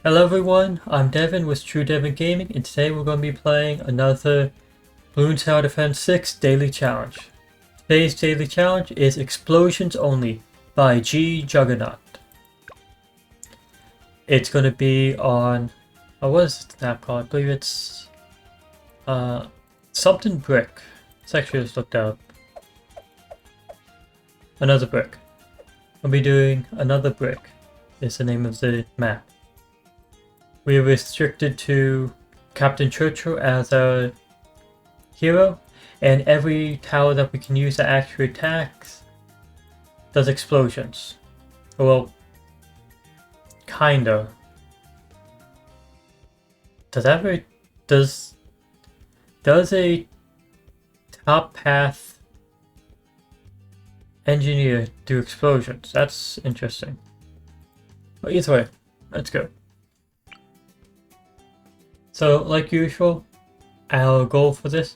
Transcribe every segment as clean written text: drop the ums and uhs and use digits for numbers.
Hello everyone, I'm Devin with TrueDevinGaming, and today we're going to be playing another Bloons Tower Defense 6 Daily Challenge. Today's Daily Challenge is Explosions Only by G Juggernaut. It's going to be on, what is the map called? I believe it's something brick. Let's actually just look that up. Another brick. We'll be doing another brick is the name of the map. We are restricted to Captain Churchill as our hero, and every tower that we can use that actually attacks does explosions. Well, kinda. Does a top path engineer do explosions? That's interesting. But either way, let's go. So, like usual, our goal for this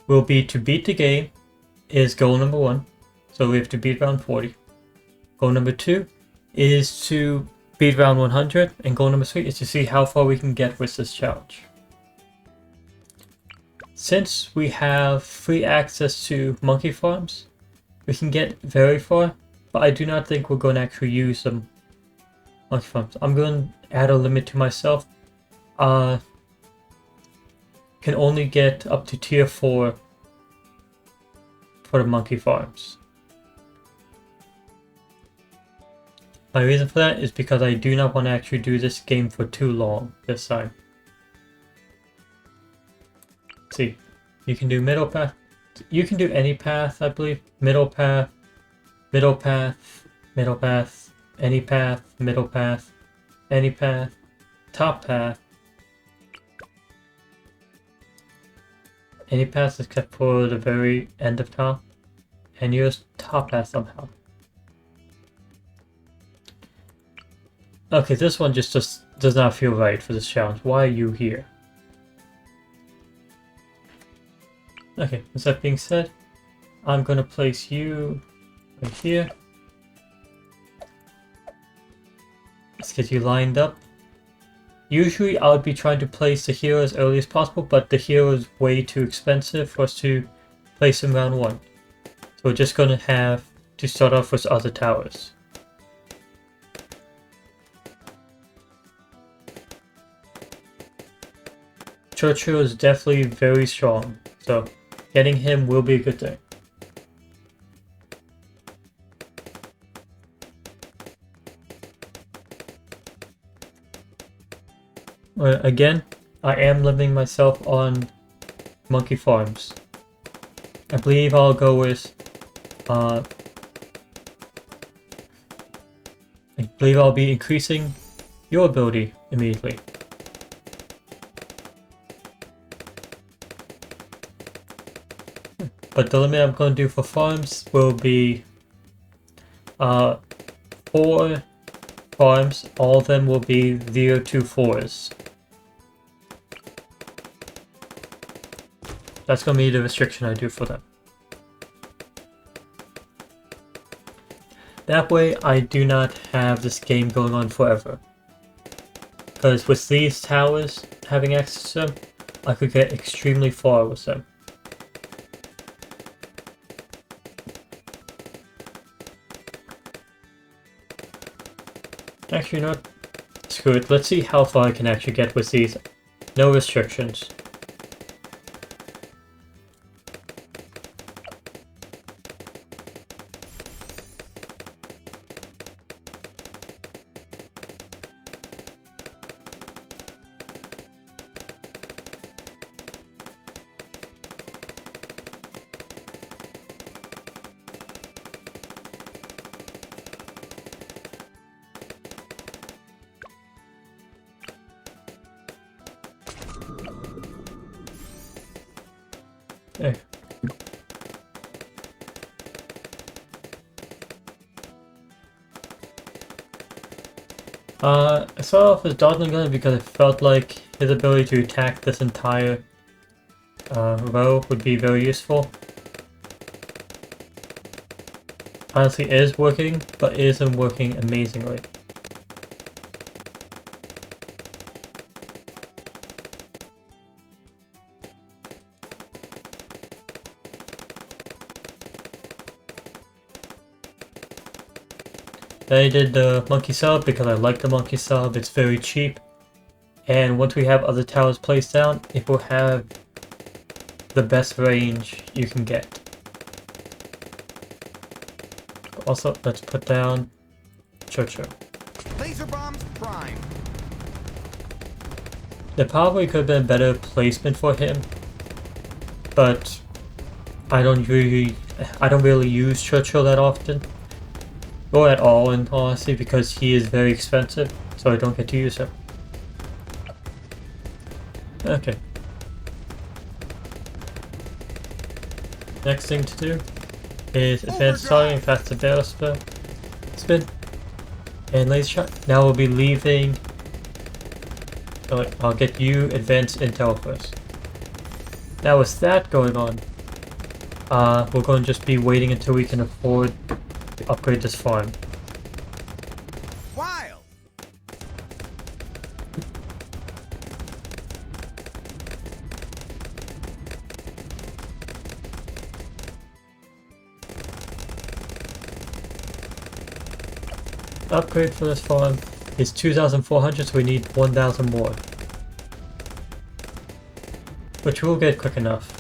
will be to beat the game is goal number 1. So we have to beat round 40. Goal number 2 is to beat round 100. And goal number 3 is to see how far we can get with this challenge. Since we have free access to monkey farms, we can get very far. But I do not think we're going to actually use them monkey farms. I'm going to add a limit to myself. Can only get up to tier 4 for the monkey farms. My reason for that is because I do not want to actually do this game for too long this time. Let's see, you can do middle path. You can do any path, I believe. Middle path, middle path, middle path, any path, middle path, any path, top path. Any path except for the very end of top, and use top path somehow. Okay, this one just does not feel right for this challenge. Why are you here? Okay, with that being said, I'm gonna place you right here. Let's get you lined up. Usually I would be trying to place the hero as early as possible, but the hero is way too expensive for us to place in round 1. So we're just going to have to start off with other towers. Churchill is definitely very strong, so getting him will be a good thing. Again, I am limiting myself on monkey farms. I believe I'll go with I believe I'll be increasing your ability immediately. But the limit I'm going to do for farms will be 4 farms. All of them will be 0 to 4s. That's going to be the restriction I do for them. That way I do not have this game going on forever. Because with these towers having access to them, I could get extremely far with them. Actually, not. Screw it. Let's see how far I can actually get with these. No restrictions. There. I started off with Dodling Gun because I felt like his ability to attack this entire row would be very useful. Honestly, it is working, but it isn't working amazingly. I did the monkey sub because I like the monkey sub, it's very cheap. And once we have other towers placed down, it will have the best range you can get. Also, let's put down Churchill. Laser bombs prime. There probably could have been a better placement for him, but I don't really use Churchill that often, or at all in honesty, because he is very expensive, so I don't get to use him. Okay. Next thing to do is advanced targeting, faster barrel spin, and laser shot. Now we'll be leaving. I'll get you advanced intel first. Now with that going on, we're going to just be waiting until we can afford to upgrade this farm. Wild. Upgrade for this farm is 2,400, so we need 1,000 more. Which we'll get quick enough.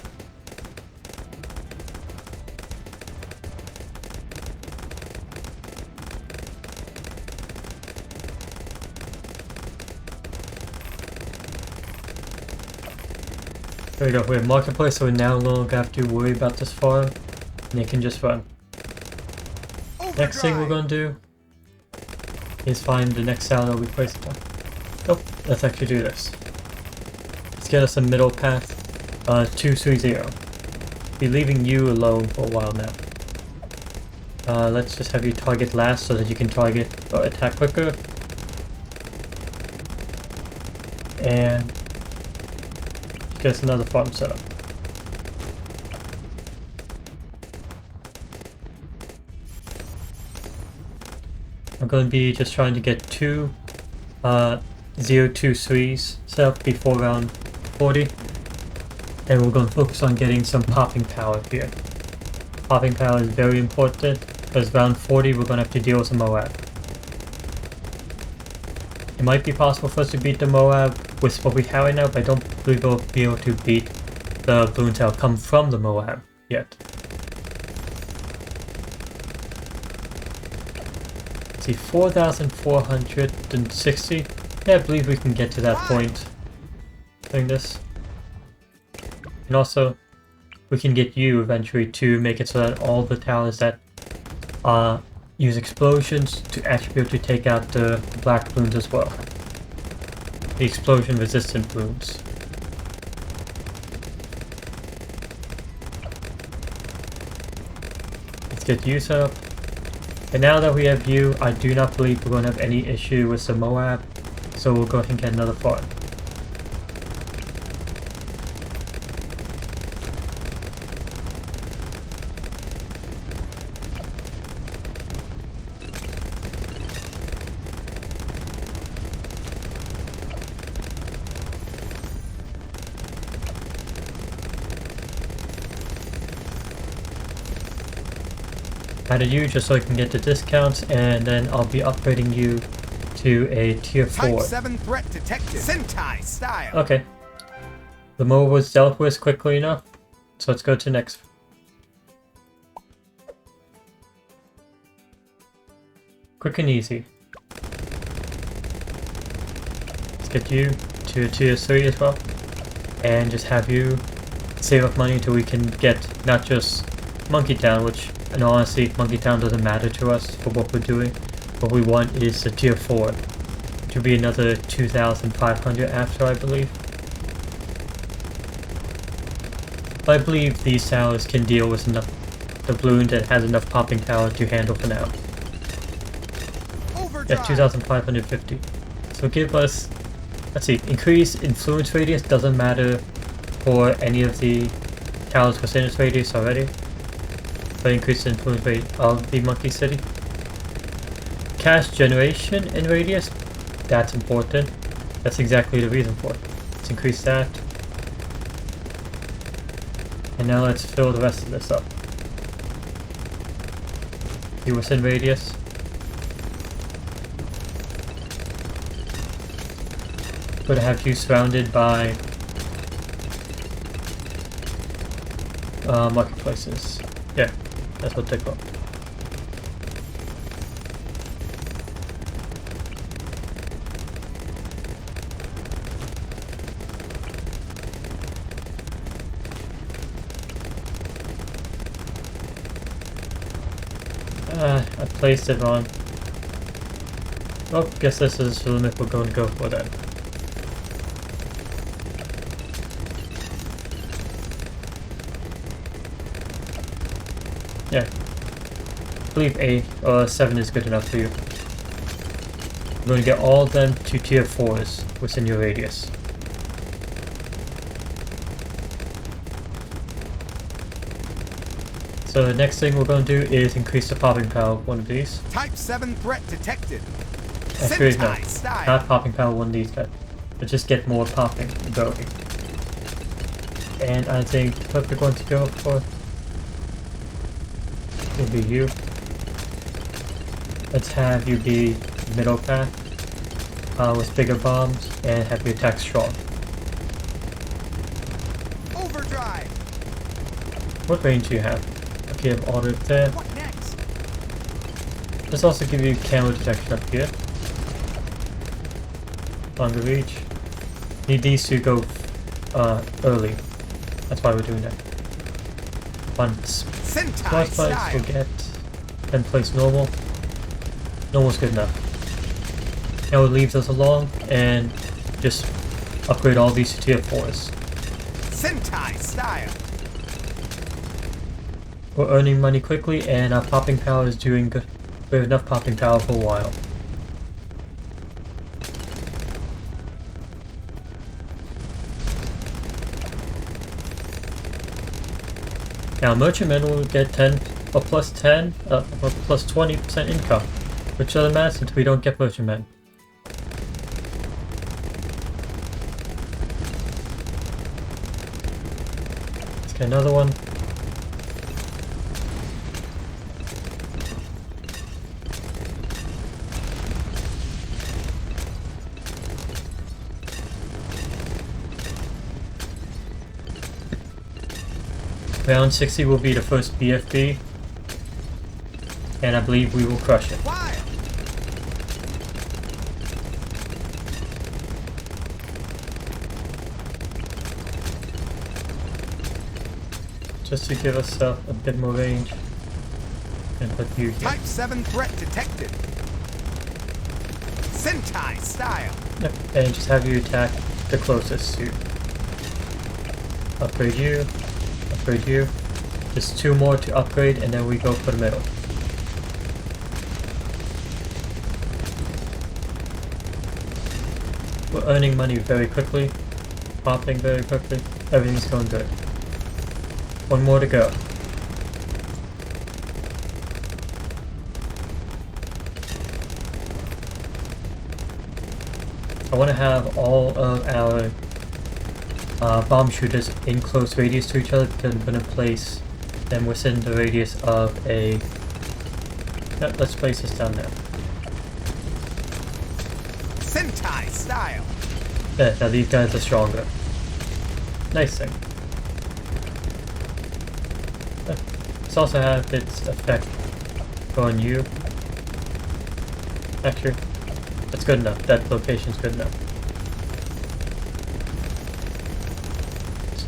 There we go, we have marketplace, so we now no longer have to worry about this farm, and it can just run. Overdrive. Next thing we're going to do is find the next tower that we place it on. Oh, let's actually do this. Let's get us a middle path, 230. Be leaving you alone for a while now. Let's just have you target last so that you can target or attack quicker. And get us another farm setup. I'm going to be just trying to get two 023s set up before round 40, and we're going to focus on getting some popping power here. Popping power is very important because round 40 we're going to have to deal with the Moab. It might be possible for us to beat the Moab with what we have right now, but I don't believe we'll be able to beat the balloons that will come from the Moab yet. See, 4,460. Yeah, I believe we can get to that point doing this. And also, we can get you eventually to make it so that all the towers that use explosions to actually be able to take out the black balloons as well. The explosion resistant balloons. Let's get you set up. And now that we have you, I do not believe we're going to have any issue with the Moab, so we'll go ahead and get another farm. Added you just so I can get the discounts, and then I'll be upgrading you to a tier 4. Type 7 threat detected. Sentai style. Okay. The Moab was dealt with quickly enough, so let's go to next. Quick and easy. Let's get you to a tier 3 as well, and just have you save up money until we can get not just Monkey Town, which in all honesty, Monkey Town doesn't matter to us for what we're doing. What we want is a tier 4, which will be another 2,500 after, I believe. But I believe these towers can deal with enough, the balloon that has enough popping power to handle for now. Yeah, 2,550. So give us, let's see, increase influence radius doesn't matter for any of the towers within its radius already. But increase the influence rate of the Monkey City. Cash generation in radius, that's important. That's exactly the reason for it. Let's increase that. And now let's fill the rest of this up. Be within radius. Would have you surrounded by marketplaces. Yeah, that's what they're called. I placed it wrong. Oh, guess this is the limit we're going to go for then. Yeah. I believe 8 or 7 is good enough for you. We're going to get all of them to tier 4s within your radius. So the next thing we're going to do is increase the popping power of one of these. Type 7 threat detected. Actually, no, Sentai style. not popping power one of these guys, but just get more popping ability. And I think the perfect one to go for will be you. Let's have you be middle pack with bigger bombs and have your attack strong. Overdrive. What range do you have? Okay, you have auto there. What next? Let's also give you camo detection up here. Longer reach. Need these to go early. That's why we're doing that. Once Sentai plus style. we'll get 10 place normal. Normal's good enough. Now it leaves us alone and just upgrade all these to tier 4s. Sentai style. We're earning money quickly and our popping power is doing good. We have enough popping power for a while. Now merchantmen will get 10 or plus 10 or plus 20% income, which doesn't matter since we don't get merchantmen. Let's get another one. Round 60 will be the first BFB, and I believe we will crush it. Wild. Just to give us a bit more range, and put you here. Type 7 threat detected. Sentai style. Yep, and just have you attack the closest to. Upgrade you. Upgrade you. Just 2 more to upgrade and then we go for the middle. We're earning money very quickly. Popping very quickly. Everything's going good. 1 more to go. I want to have all of our bomb shooters in close radius to each other because I'm going to place them within the radius of a... No, let's place this down there. Sentai style. Yeah, now these guys are stronger. Nice thing. Let's also have its effect on you. Actually, that's good enough. That location's good enough.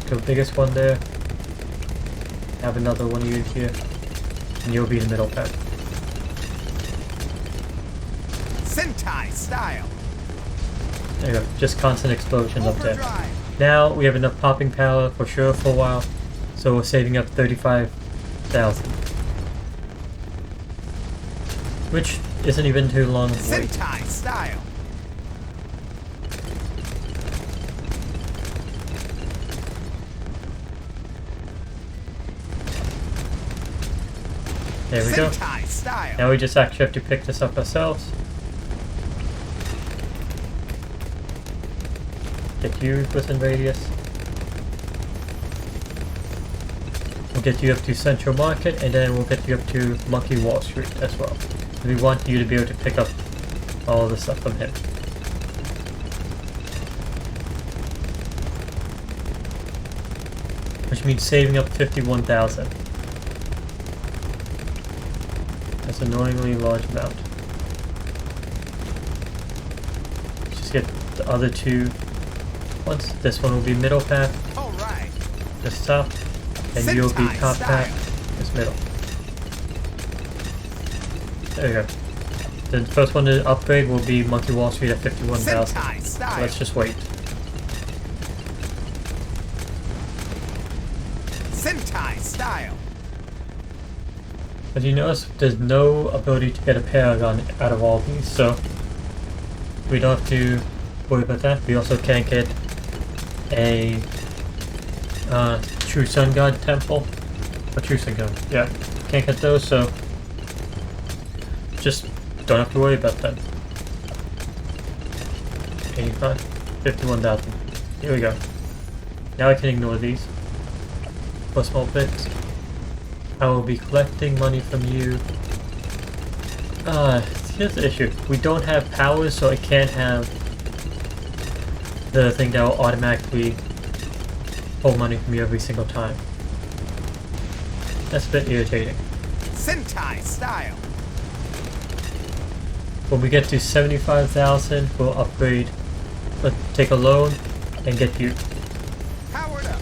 Go biggest one there. Have another one of you here. And you'll be in the middle pack. Sentai style. There you go. Just constant explosions up there. Overdrive. Now we have enough popping power for sure for a while. So we're saving up 35,000. Which isn't even too long to wait. Sentai style. There we go. Sentai style. Now we just actually have to pick this up ourselves. Get you within radius. We'll get you up to Central Market and then we'll get you up to Monkey Wall Street as well. We want you to be able to pick up all the stuff from him. which means saving up 51,000. That's an annoyingly large amount. Just get the other two ones. This one will be middle path. All right. This top. And you'll be top path. This middle. There you go. The first one to upgrade will be Monkey Wall Street at 51,000. So let's just wait. Sentai style. As you notice, there's no ability to get a Paragon out of all these, so we don't have to worry about that. We also can't get a True Sun God Temple. Or True Sun God, yeah. Can't get those, so just don't have to worry about that. 85, 51,000. Here we go. Now I can ignore these for small bits. I will be collecting money from you. Here's the issue. We don't have powers, so I can't have the thing that will automatically pull money from you every single time. That's a bit irritating. Sentai style. When we get to 75,000, we'll upgrade, take a loan, and get you. Powered up.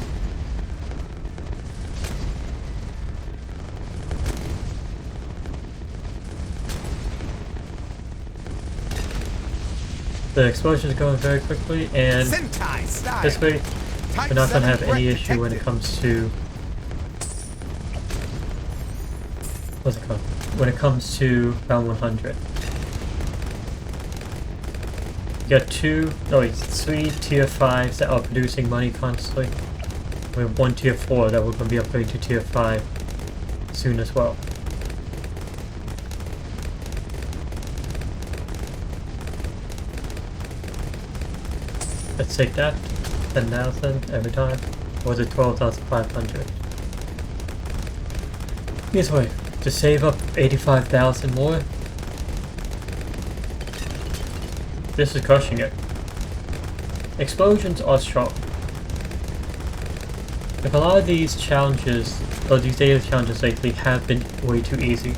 The explosion is going very quickly, and Sentai style. this way, Type we're not going to have 7 any threat issue when it detected. comes to... What's it called? When it comes to round 100. You got three tier 5s that are producing money constantly. We have one tier 4 that we're going to be upgrading to tier 5 soon as well. Let's take that, 10,000 every time, or is it 12,500? Either way, to save up 85,000 more, this is crushing it. Explosions are strong. Like a lot of these challenges, or these daily challenges lately, have been way too easy.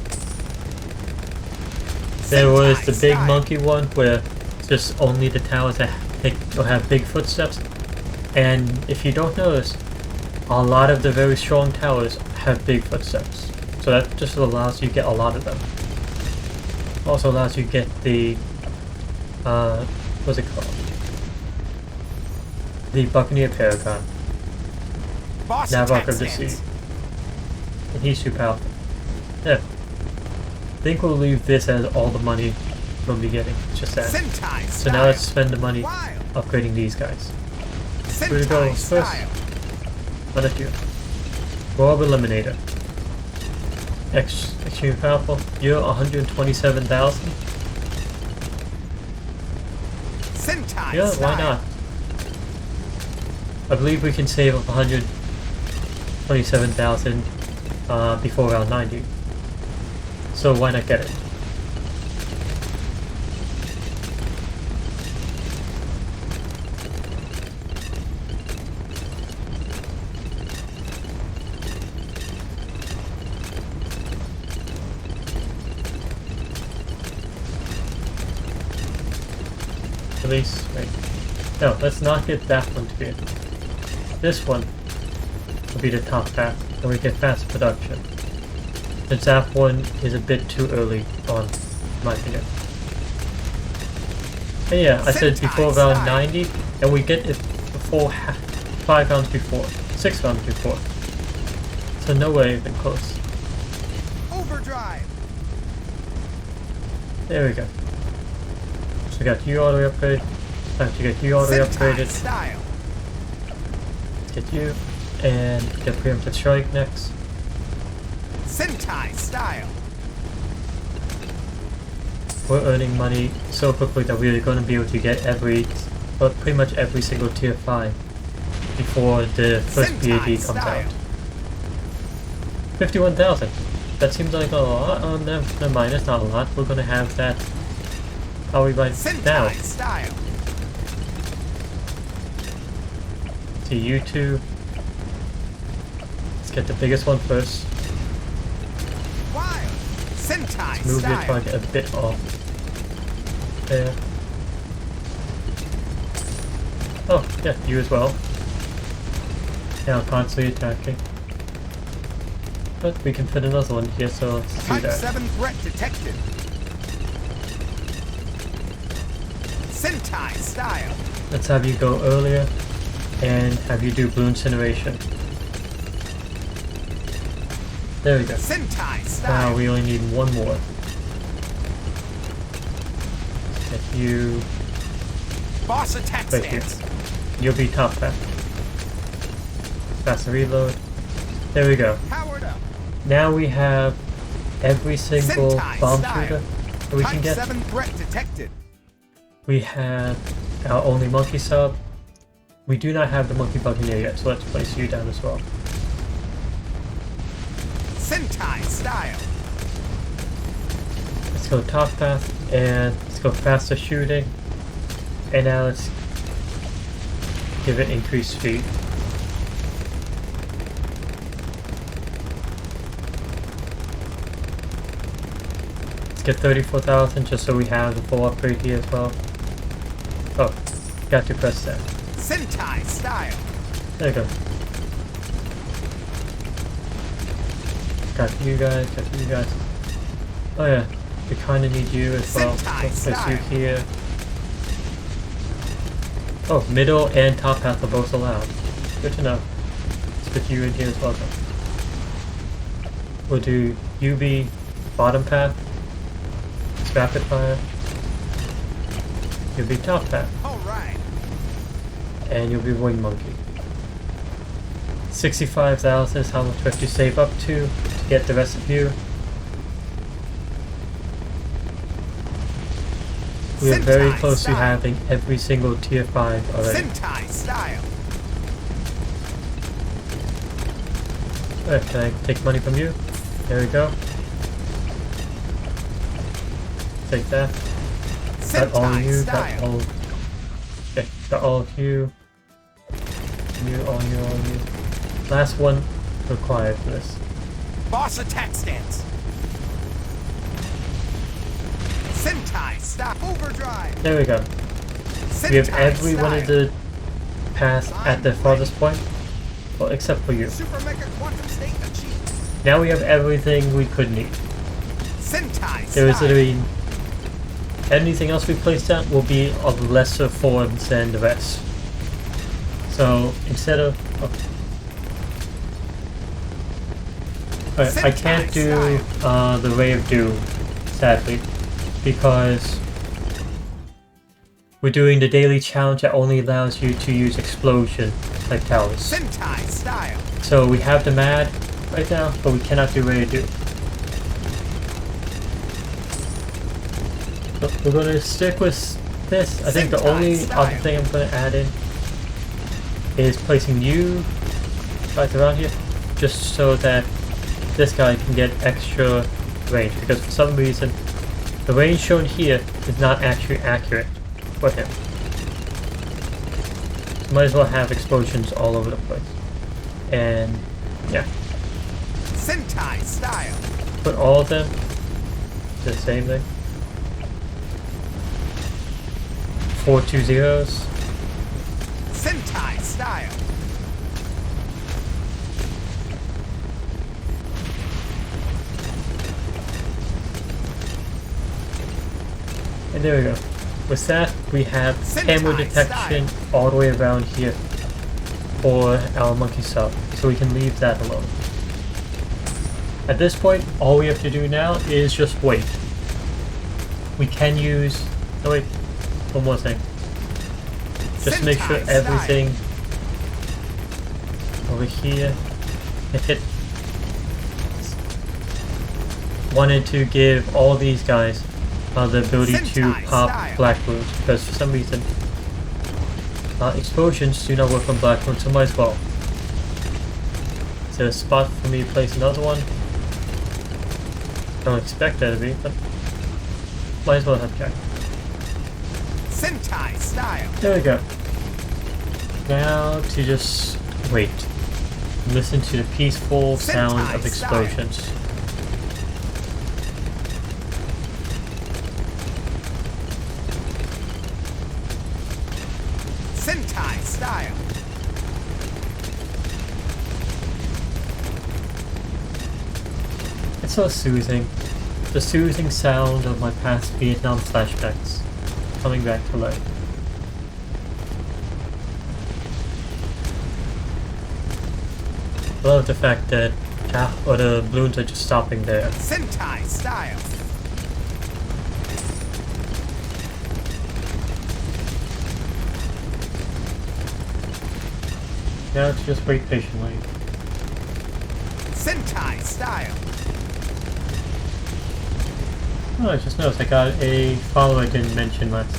There was the big monkey one where it's just only the towers that have big footsteps, and if you don't notice, a lot of the very strong towers have big footsteps. So that just allows you to get a lot of them. Also allows you to get the what's it called? The Buccaneer Paragon. Boss Navok attack of the Sea. stance. And he's super powerful. Yeah. I think we'll leave this as all the money we'll be getting. It's just that. Sentai So style. now let's spend the money Wild. upgrading these guys. Sentai Where to go first? style. What if you? World Eliminator. Extreme powerful. You're 127,000. Sentai Yeah, style. why not? I believe we can save up 127,000 before round 90. So why not get it? At least, wait. No, let's not get that one to be it. This one will be the top path, and we get fast production. The Zap one is a bit too early on, in my opinion. And yeah, I said before round 90, and we get it before 5 rounds before, 6 rounds before. So no way even close. Overdrive. There we go. So we got you all the way upgraded. Time to get you all the way Sentai upgraded. style. Let's get you, and get Pre-Emptive Strike next. Sentai style. We're earning money so quickly that we're going to be able to get pretty much every single tier 5 before the first Sentai BAD comes style. out. 51,000. That seems like a lot. Oh, never mind, it's not a lot. We're going to have that probably by now. Sentai style. To you two. get the biggest one first. Wild. Sentai Move your style. target a bit off. There. Oh, yeah, you as well. Now constantly attacking. But we can fit another one here, so let's do Type that. 7 threat detected. Sentai style. Let's have you go earlier and have you do blue incineration. There we go. Sentai style. Now we only need one more. Get you Boss attack right here. stance. You'll be top path. Faster reload. There we go. Powered up. Now we have every single Sentai bomb style. shooter that we can Type get. 7 threat detected. We have our only monkey sub. We do not have the monkey buccaneer yet, so let's place you down as well. Sentai style. Let's go top path and let's go faster shooting. And now let's give it increased speed. Let's get 34,000 just so we have the full upgrade here as well. Oh, got to press that. Sentai style. There you go. Got you guys. Oh yeah, we kind of need you as well. Sentai Let's place you style. here. Oh, middle and top path are both allowed. Good to know. Let's put you in here as well though. We'll do UB bottom path. It's rapid fire. You'll be top path. Alright. And you'll be wing monkey. 65,000 is how much we have to save up to get the rest of you. We are very Sentai close to style. having every single tier 5 already. Sentai style. Can I take money from you? There we go. Take that. Got all of Sentai you, got style. all. Okay, got all of you. You, all you. Last one required for this. Boss attack stance. Sentai style. Overdrive. There we go. Sentai We have every one of style. the paths at the farthest point. Well, except for you. Super Mega Quantum State achieved. Now we have everything we could need. Sentai There is style. literally anything else we place down will be of lesser forms than the rest. So instead of I can't do the Ray of Doom, sadly, because we're doing the daily challenge that only allows you to use explosion like towers. Sentai style. So we have the M.A.D right now, but we cannot do Ray of Doom. So we're going to stick with this. I think the only other thing I'm going to add in is placing you right around here, just so that this guy can get extra range, because for some reason the range shown here is not actually accurate for him. So might as well have explosions all over the place. And yeah, Sentai style. put all of them the same thing. 4 2 zeros. Sentai style. And there we go. With that, we have camera detection all the way around here for our monkey sub, so we can leave that alone. At this point, all we have to do now is just wait. We can use... Oh wait, one more thing. Just make sure everything over here hit. Wanted to give all these guys the ability to pop black runes, because for some reason explosions do not work on black runes, so might as well. Is there a spot for me to place another one? Don't expect that to be, but might as well have checked. Sentai style. There we go. Now to just wait. listen to the peaceful sound of Sentai explosions. Sentai style. It's so soothing. The soothing sound of my past Vietnam flashbacks coming back to life. I love the fact that the balloons are just stopping there. Sentai style. Now to just wait patiently. Sentai style. Oh, I just noticed I got a follow I didn't mention last.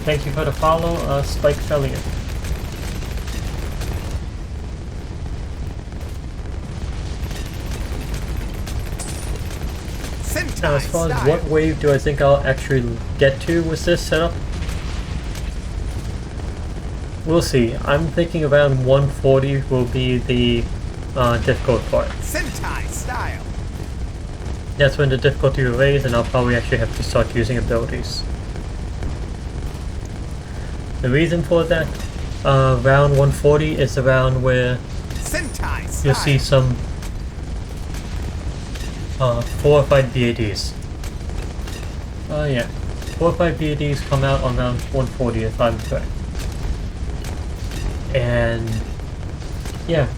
Thank you for the follow, Spike Fellion. Sentai Now, as far as style. what wave do I think I'll actually get to with this setup? We'll see. I'm thinking around 140 will be the difficult part. Sentai style. That's when the difficulty will raise, and I'll probably actually have to start using abilities. The reason for that, round 140 is the round where Sentai style. you'll see some 4 or 5 BADs. Yeah. 4 or 5 BADs come out on round 140 if I'm correct. And yeah,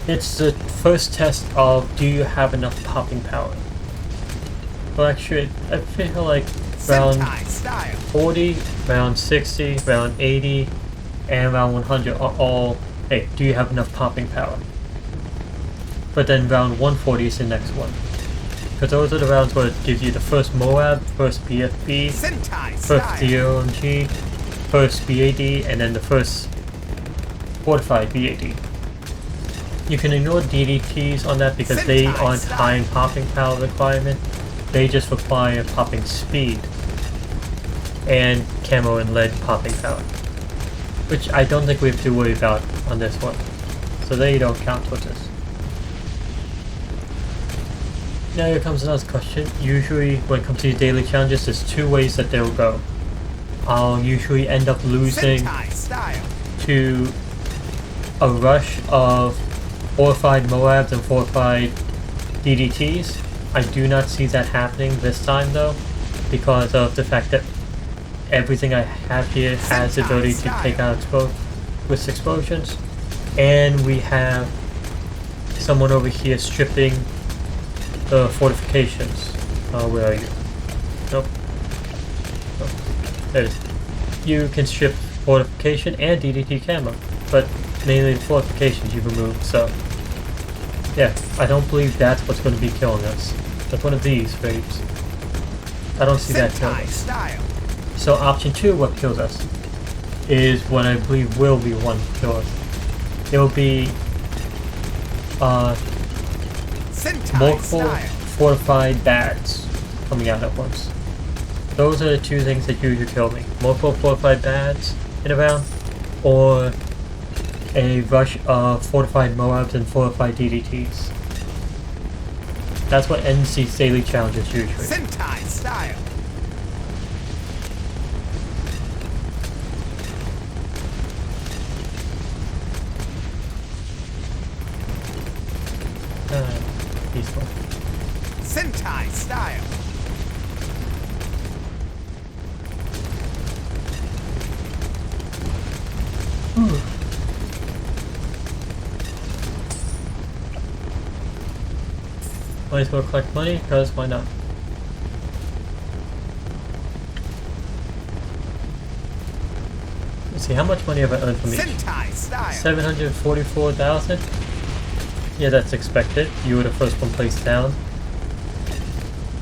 it's the first test of do you have enough popping power. Well, actually, I feel like round Sentai style. 40, round 60, round 80, and round 100 are all, hey, do you have enough popping power? But then round 140 is the next one. Because those are the rounds where it gives you the first MOAB, first BFB, Sentai first style. DOMG, first BAD, and then the first fortified BAD. You can ignore DDTs on that because they Sentai aren't style. high in popping power requirement. They just require popping speed and camo and lead popping power, which I don't think we have to worry about on this one. So they don't count towards this. Now here comes another question. Usually when it comes to daily challenges, there's 2 ways that they'll go. I'll usually end up losing Sentai style. to a rush of 4 or 5 MOABs and 4 or 5 DDTs. I do not see that happening this time though, because of the fact that everything I have here has the ability to take out with explosions, and we have someone over here stripping the fortifications. Where are you? Nope. There it is. You can strip fortification and DDT camo, but mainly the fortifications you've removed, so yeah, I don't believe that's what's going to be killing us. Like one of these waves. I don't see that killing Sentai us. style. So option 2, what kills us, is what I believe will be one kill us. It will be Sentai multiple style. fortified bads coming out at once. Those are the 2 things that usually kill me. Multiple fortified bads in a round, or a rush of fortified MOABs and fortified DDTs. That's what ends these daily challenges usually. Sentai style. Peaceful. Sentai style. Might as well collect money, because why not? Let's see, how much money have I earned from each? Sentai style. 744,000? Yeah, that's expected. You were the first one placed down.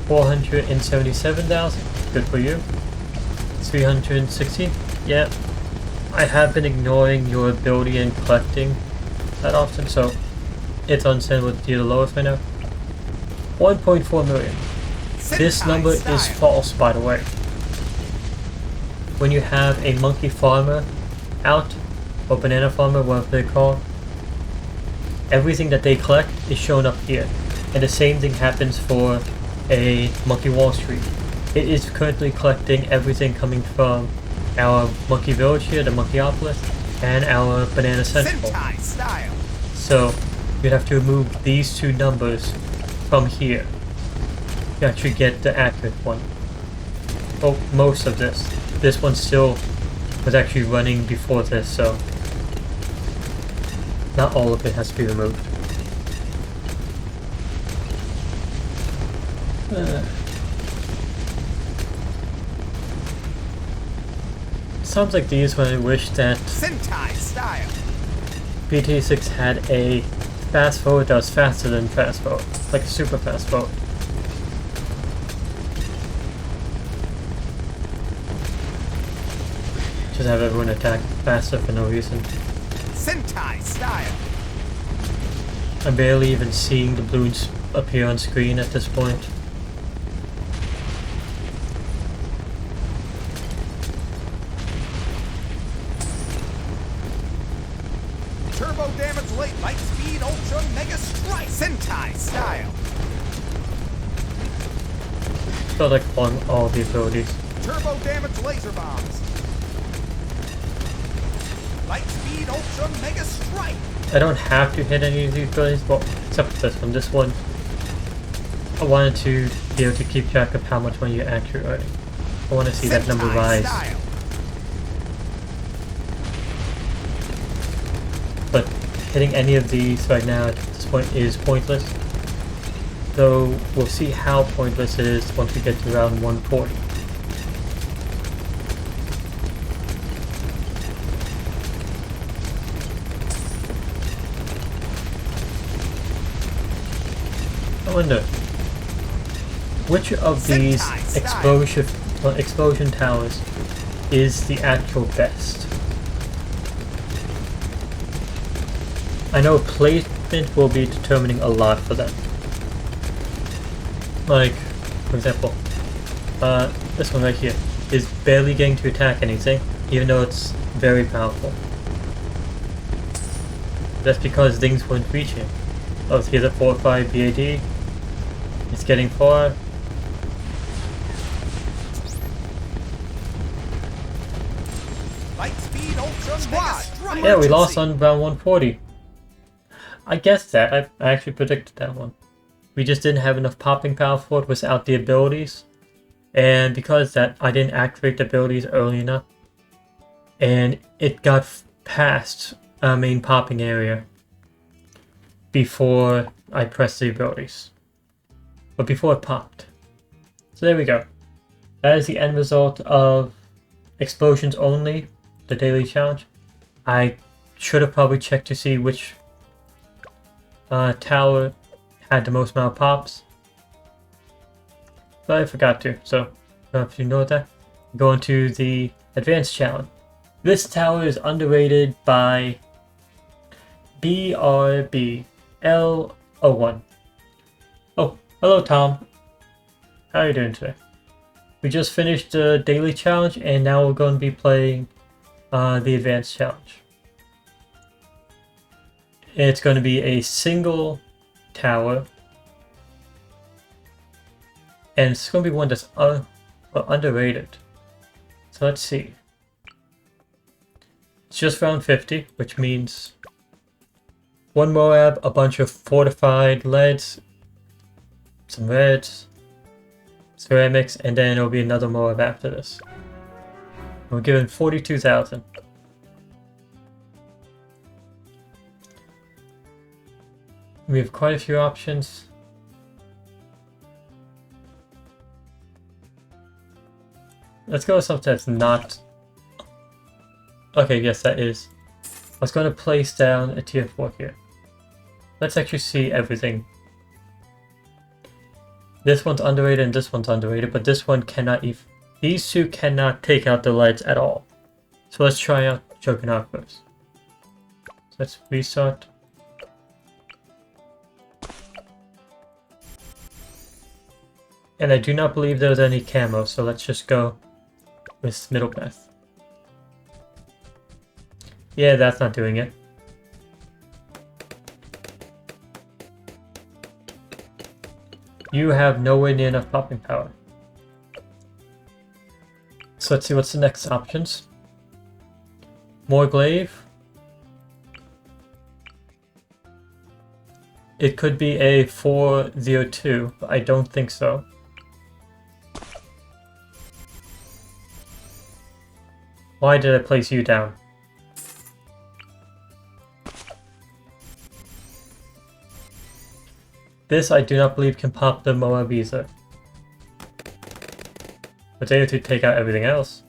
477,000? Good for you. 360? Yeah. I have been ignoring your ability in collecting that often, so it's understandable to do the lowest right now. 1.4 million. This Sentai number style. is false, by the way. When you have a monkey farmer out or banana farmer, whatever they're called, everything that they collect is shown up here. And the same thing happens for a Monkey Wall Street. It is currently collecting everything coming from our Monkey Village here, the Monkeyopolis, and our Banana Central. Sentai style. So you'd have to remove these two numbers from here to actually get the accurate one. Well, most of this. This one still was actually running before this, so not all of it has to be removed. Sounds like these when I wish that Sentai style. BTD6 had a fast forward that was faster than fast forward, like a super fast forward. Just have everyone attack faster for no reason. Sentai style. I'm barely even seeing the balloons appear on screen at this point. Turbo damage late, light speed, ultra, mega strike. Sentai style. Felt like on all the abilities. Turbo damage laser bombs. Light speed, ultra, mega strike. I don't have to hit any of these abilities, well, except for this one. This one, I wanted to be able to keep track of how much money you're actually earning. I want to see that number Sentai rise. style. But hitting any of these right now at this point is pointless. Though we'll see how pointless it is once we get to round 140. I wonder which of these explosion towers is the actual best. I know placement will be determining a lot for them. Like, for example, this one right here is barely getting to attack anything, even though it's very powerful. That's because things weren't reaching. Oh, here's a 4 or 5 BAD. It's getting far. Light speed, ultra, mega strike. Yeah, we lost on round 140. I guessed that. I actually predicted that one. We just didn't have enough popping power for it without the abilities. And because that, I didn't activate the abilities early enough. And it got past our main popping area before I pressed the abilities. But before it popped. So there we go. That is the end result of explosions only, the daily challenge. I should have probably checked to see which tower had the most amount of pops, but I forgot to, so if you know that, go into the advanced challenge. This tower is underrated by BRBL01. Oh, hello Tom. How are you doing today? We just finished the daily challenge and now we're going to be playing the advanced challenge. It's going to be a single tower, and it's going to be one that's underrated. So let's see. It's just round 50, which means one Moab, a bunch of fortified leads, some reds, ceramics, and then it'll be another Moab after this. We're given 42,000. We have quite a few options. Let's go with something that's not... Okay, yes, that is. I was going to place down a tier 4 here. Let's actually see everything. This one's underrated and this one's underrated, but this one cannot even... These two cannot take out the leads at all. So let's try out Juggernaut first. So let's restart. And I do not believe there was any camo, so let's just go with middle path. Yeah, that's not doing it. You have nowhere near enough popping power. So let's see what's the next options. More glaive. It could be a 402, but I don't think so. Why did I place you down? This I do not believe can pop the Moab either. But able to take out everything else.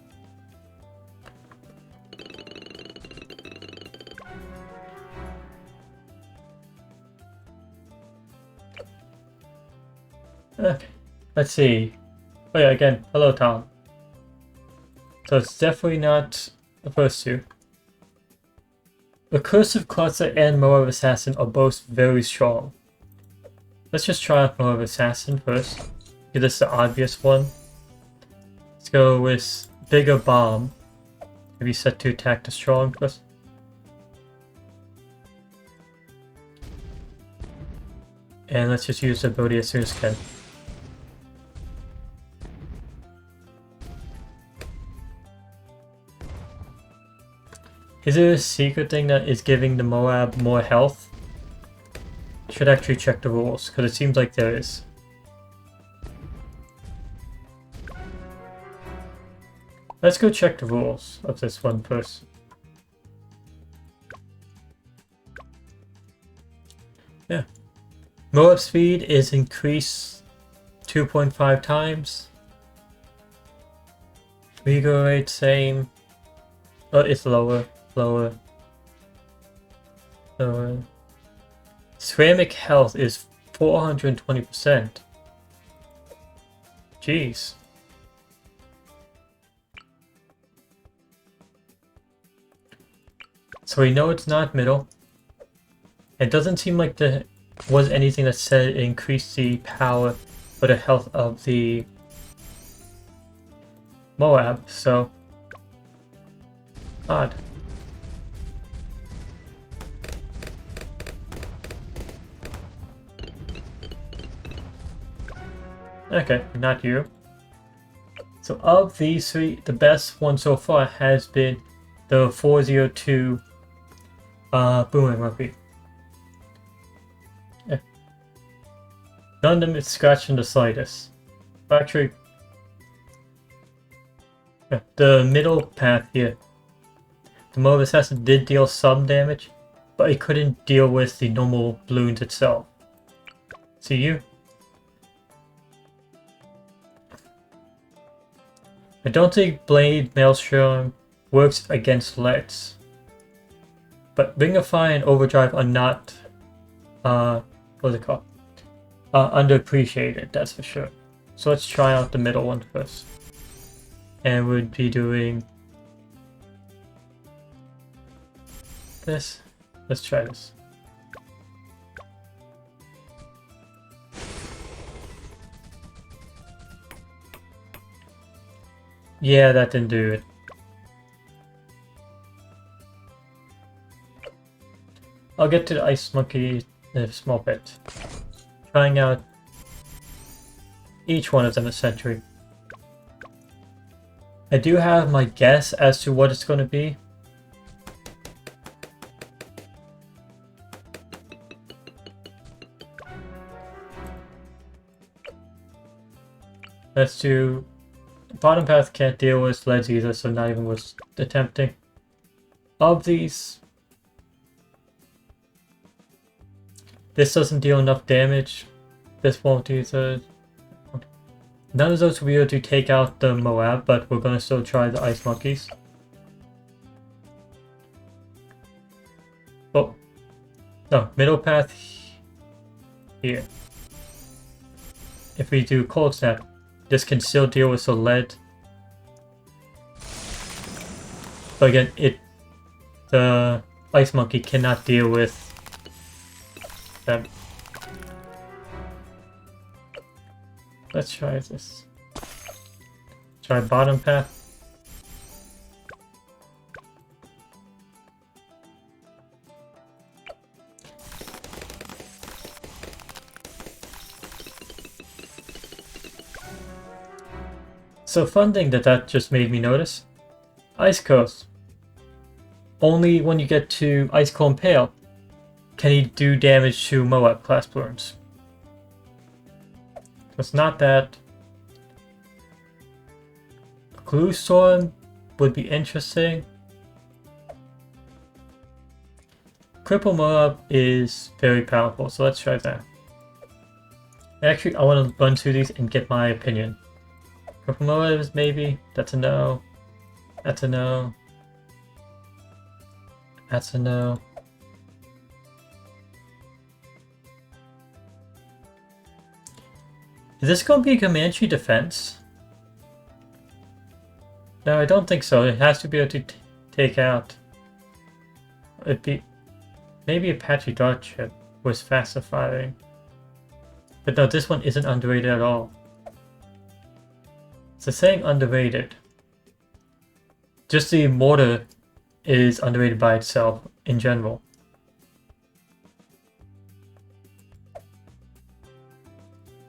Okay, let's see. Oh yeah, again, hello Tom. So it's definitely not the first two. The Cursive Cluster and Moab Assassin are both very strong. Let's just try out Moab Assassin first. Okay, this is the obvious one. Let's go with Bigger Bomb. Maybe set to attack the strong first. And let's just use the ability as soon as we can. Is there a secret thing that is giving the Moab more health? Should actually check the rules, because it seems like there is. Let's go check the rules of this one first. Yeah. Moab speed is increased 2.5 times. Regal rate same. Oh, it's lower. Lower. Ceramic health is 420%. Jeez. So we know it's not middle. It doesn't seem like there was anything that said it increased the power or the health of the Moab, so odd. Okay, not you. So of these three, the best one so far has been the 402 Boomerang Rugby. Yeah. None of them is scratched in the slightest. Actually, yeah, the middle path here. The Moab Assassin did deal some damage, but it couldn't deal with the normal balloons itself. See you? I don't think Blade Maelstrom works against Lex, but Ring of Fire and Overdrive are not, what's it called? Underappreciated, that's for sure. So let's try out the middle one first. And we'd be doing this. Let's try this. Yeah, that didn't do it. I'll get to the Ice Monkey in a small bit. Trying out each one of them essentially. I do have my guess as to what it's going to be. Let's do... Bottom path can't deal with leads either, so not even worth attempting. Of these, this doesn't deal enough damage. This won't either. None of those will be able to take out the Moab, but we're going to still try the Ice Monkeys. Oh. No, middle path here. If we do Cold Snap, this can still deal with the lead. But again, the Ice Monkey cannot deal with them. Let's try this. Try bottom path. So fun thing that just made me notice. Ice Coast. Only when you get to Ice Cold Pale can he do damage to Moab class balloons. It's not that. Glue Storm would be interesting. Cripple Moab is very powerful, so let's try that. Actually, I want to run through these and get my opinion. Cripple Moab is maybe. That's a no. That's a no. That's a no. Is this going to be a Comanche defense? No, I don't think so. It has to be able to take out. It'd be maybe Apache Dart Ship was faster firing. But no, this one isn't underrated at all. So saying underrated. Just the mortar is underrated by itself in general.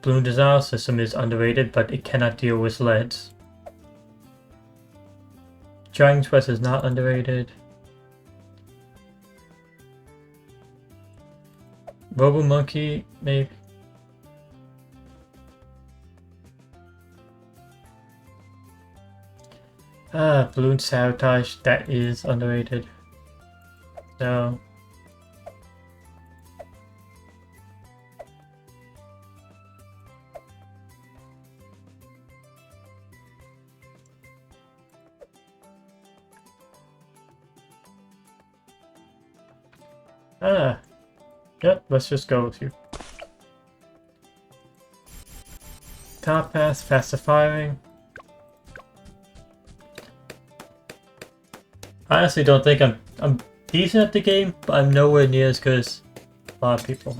Balloon Denial System is underrated, but it cannot deal with leads. Dragon Express is not underrated. Robo Monkey, maybe. Balloon Sabotage, that is underrated. No. Yep, let's just go with you. Top Pass, faster firing. I honestly don't think I'm decent at the game, but I'm nowhere near as good as a lot of people.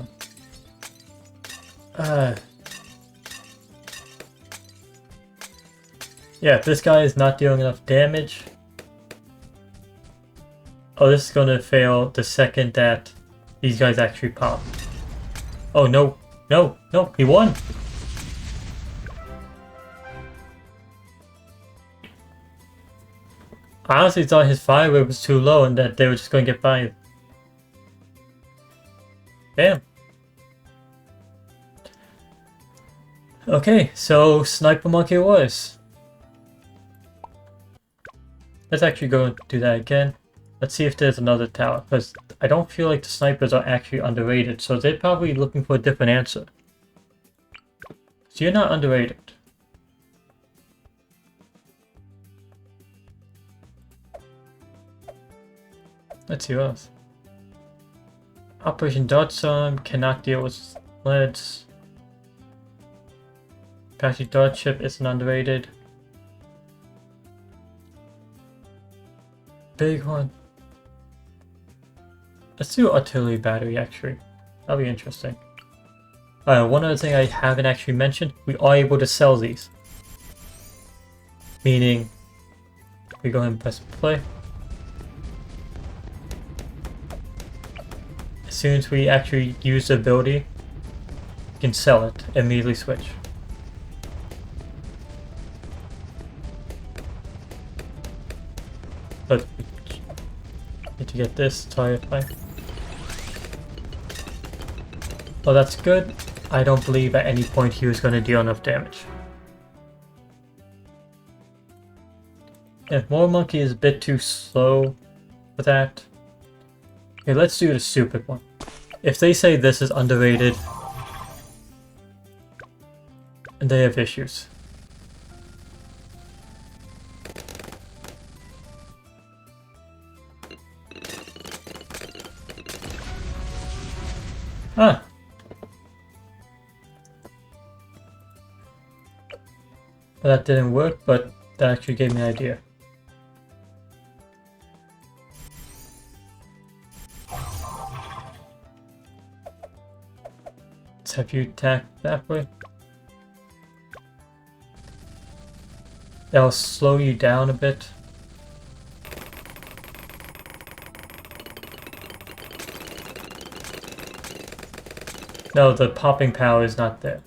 Yeah, this guy is not dealing enough damage. Oh, this is gonna fail the second that these guys actually pop. Oh no, no, no, he won! I honestly thought his fire rate was too low and that they were just gonna get by. Damn. Okay, so Sniper Monkey it was. Let's actually go and do that again. Let's see if there's another tower, because I don't feel like the snipers are actually underrated, so they're probably looking for a different answer. So you're not underrated. Let's see what else. Operation Dart Storm cannot deal with leads. Apache Dart Ship isn't underrated. Big one. Let's do artillery battery actually. That'll be interesting. One other thing I haven't actually mentioned, we are able to sell these. Meaning, we go ahead and press play. As soon as we actually use the ability, we can sell it, immediately switch. But we need to get this tire play. Oh, that's good. I don't believe at any point he was going to deal enough damage. Yeah, More Monkey is a bit too slow for that. Okay, let's do the stupid one. If they say this is underrated, and they have issues. Huh. Well, that didn't work, but that actually gave me an idea. Let's have you attack that way. That'll slow you down a bit. No, the popping power is not there.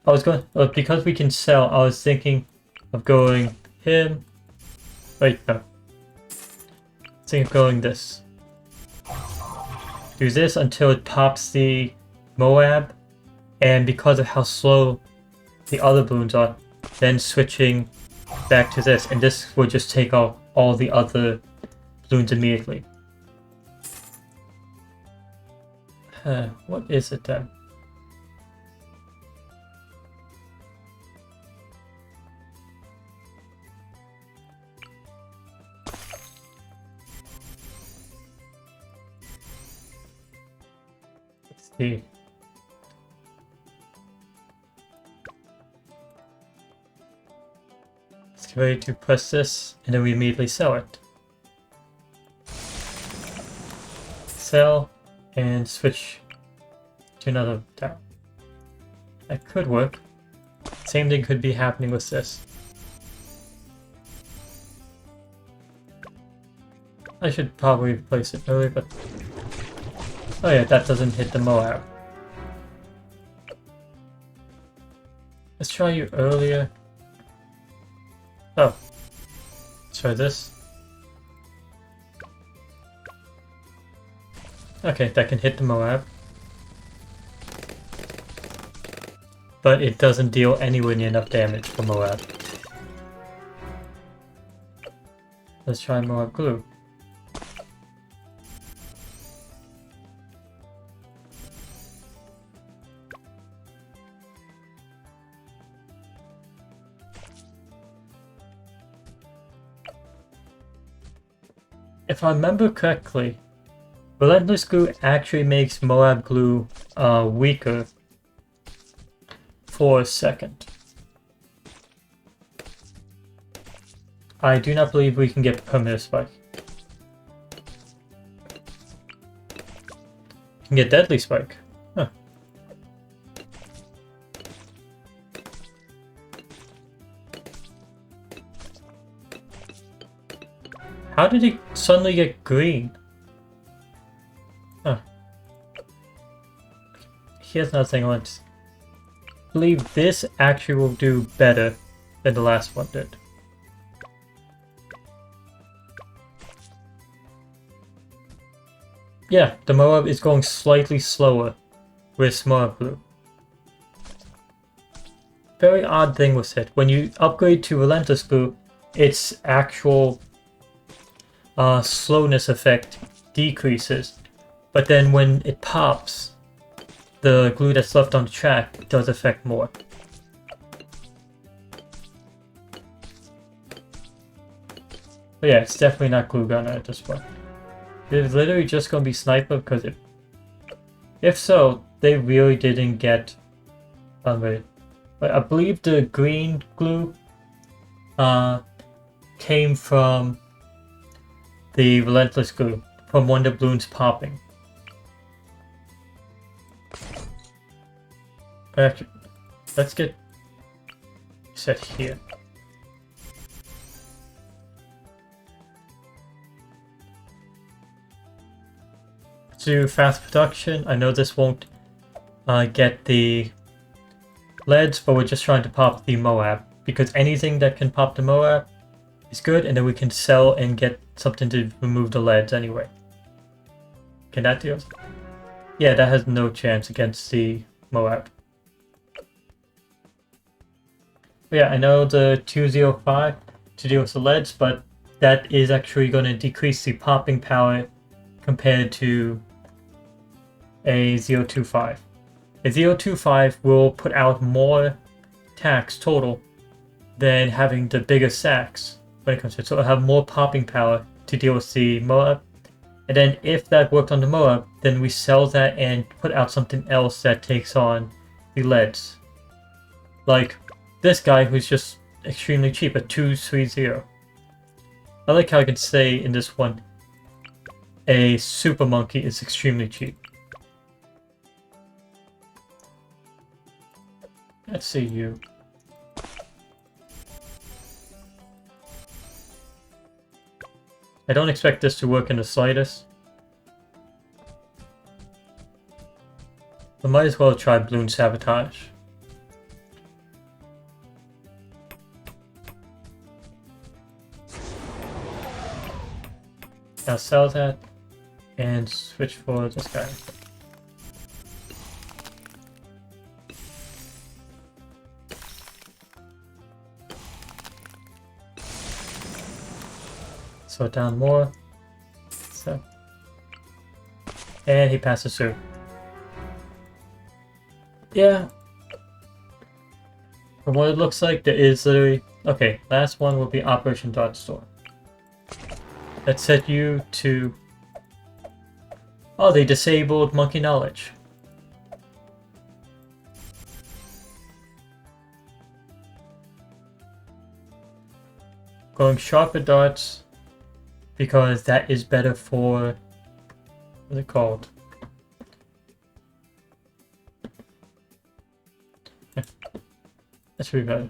I was going, because we can sell, I was thinking of going him. Wait, no. Think of going this. Do this until it pops the Moab, and because of how slow the other balloons are, then switching back to this, and this will just take out all the other balloons immediately. What is it then? Let's see. It's ready to press this, and then we immediately sell it. Sell, and switch to another tab. That could work. Same thing could be happening with this. I should probably replace it earlier, but... Oh yeah, that doesn't hit the Moab. Let's try you earlier. Oh. Let's try this. Okay, that can hit the Moab. But it doesn't deal anywhere near enough damage for Moab. Let's try Moab Glue. If I remember correctly, Relentless Glue actually makes Moab Glue weaker for a second. I do not believe we can get Permanent Spike. We can get Deadly Spike. Huh. How did he suddenly get green? Huh. Here's another thing I want to see. I believe this actually will do better than the last one did. Yeah, the Moab is going slightly slower with Moab Glue. Very odd thing with it. When you upgrade to Relentless Glue, its actual slowness effect decreases, but then when it pops, the glue that's left on the track does affect more. But yeah, it's definitely not Glue Gunner at this point. It's literally just going to be Sniper, because if so, they really didn't get unrated. But I believe the green glue came from the Relentless Glue, from one of the balloons popping. Actually, let's get set here. Let's do fast production. I know this won't get the leads, but we're just trying to pop the Moab, because anything that can pop the Moab is good, and then we can sell and get something to remove the leads anyway. Can that do it? Yeah, that has no chance against the Moab. But yeah, I know the 205 to deal with the leads, but that is actually going to decrease the popping power compared to a 025. A 025 will put out more attacks total than having the bigger sacks when it comes to it. So it'll have more popping power to deal with the Moab. And then if that worked on the Moab, then we sell that and put out something else that takes on the leads. Like this guy who's just extremely cheap at 230. I like how I can say in this one, a Super Monkey is extremely cheap. Let's see you. I don't expect this to work in the slightest. I might as well try Balloon Sabotage. Now sell that and switch for this guy. Slow it down more. So. And he passes through. Yeah. From what it looks like, there is literally... Okay, last one will be Operation Dodge Storm. Let's set you to... Oh, they disabled Monkey Knowledge. Going sharper darts because that is better for... What's it called? That should be better.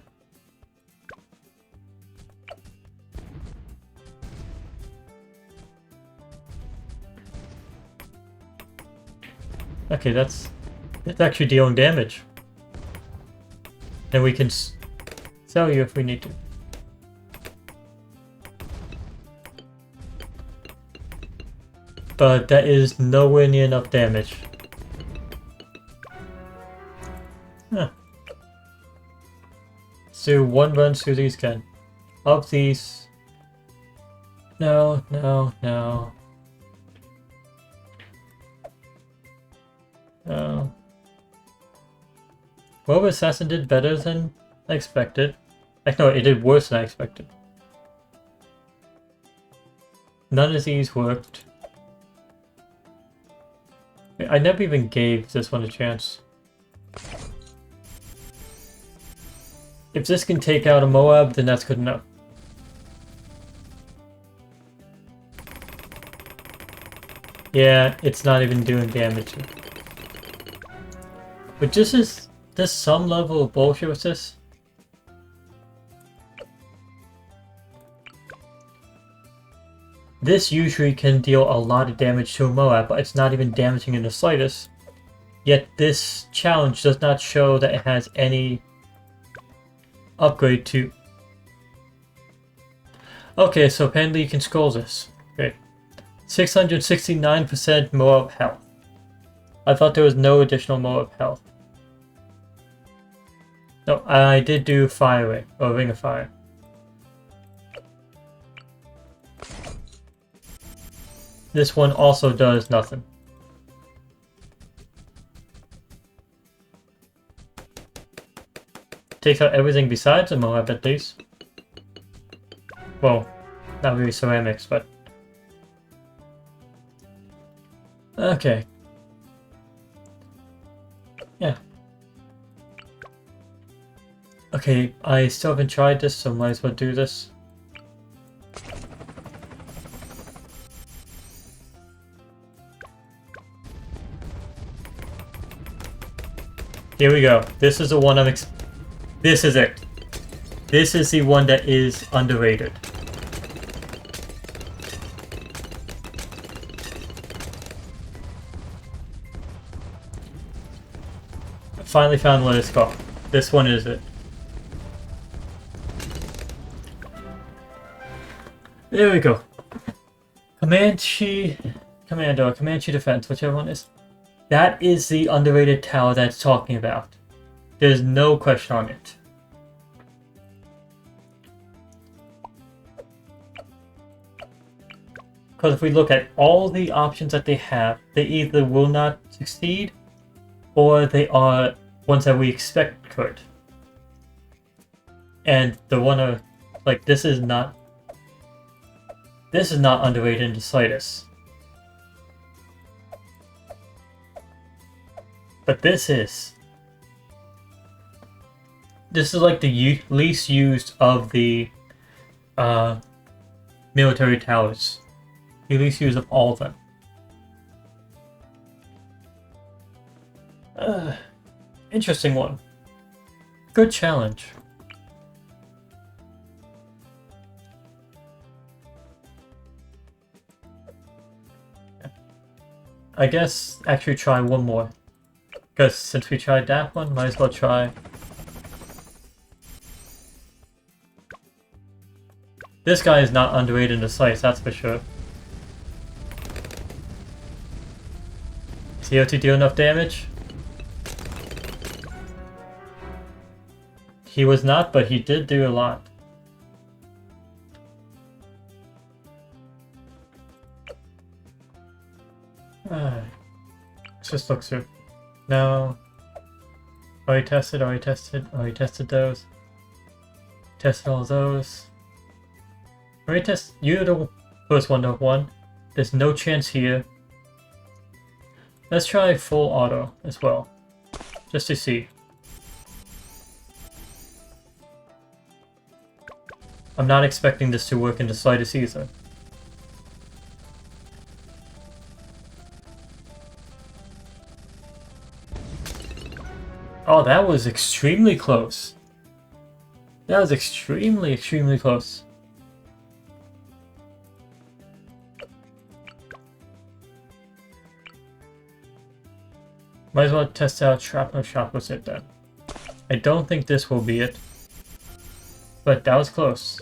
Okay, that's actually dealing damage. And we can sell you if we need to. But that is nowhere near enough damage. Huh. So one run through these again. Of these... No. Well, Assassin did better than I expected. Like, no, it did worse than I expected. None of these worked. I never even gave this one a chance. If this can take out a Moab, then that's good enough. Yeah, it's not even doing damage. But just is there's some level of bullshit with this. This usually can deal a lot of damage to a Moab, but it's not even damaging in the slightest. Yet this challenge does not show that it has any upgrade to... Okay, so apparently you can scroll this. Great. 669% Moab health. I thought there was no additional Moab health. No, I did do Fire Ring, or Ring of Fire. This one also does nothing. Takes out everything besides the Moab at least. Well, not really ceramics, but... Okay. Yeah. Okay, I still haven't tried this, so might as well do this. Here we go. This is the one this is it. This is the one that is underrated. I finally found what it's called. This one is it. There we go. Comanche Defense, whichever one is. That is the underrated tower that's talking about. There's no question on it. Because if we look at all the options that they have, they either will not succeed, or they are ones that we expect could. And the one like this is not underrated in the slightest. But this is like the least used of the military towers. The least used of all of them. Interesting one. Good challenge. I guess actually try one more. Because since we tried that one, might as well try. This guy is not underrated in the slice, that's for sure. here to deal enough damage? He was not, but he did do a lot. Let's just look through. No. Already tested, already tested those. Tested all those. Already test. You're the first one to one. There's no chance here. Let's try full auto as well. Just to see. I'm not expecting this to work in the slightest either. Oh, that was extremely close. That was extremely close. Might as well test out Shrapnel Shot with it then. I don't think this will be it. But that was close.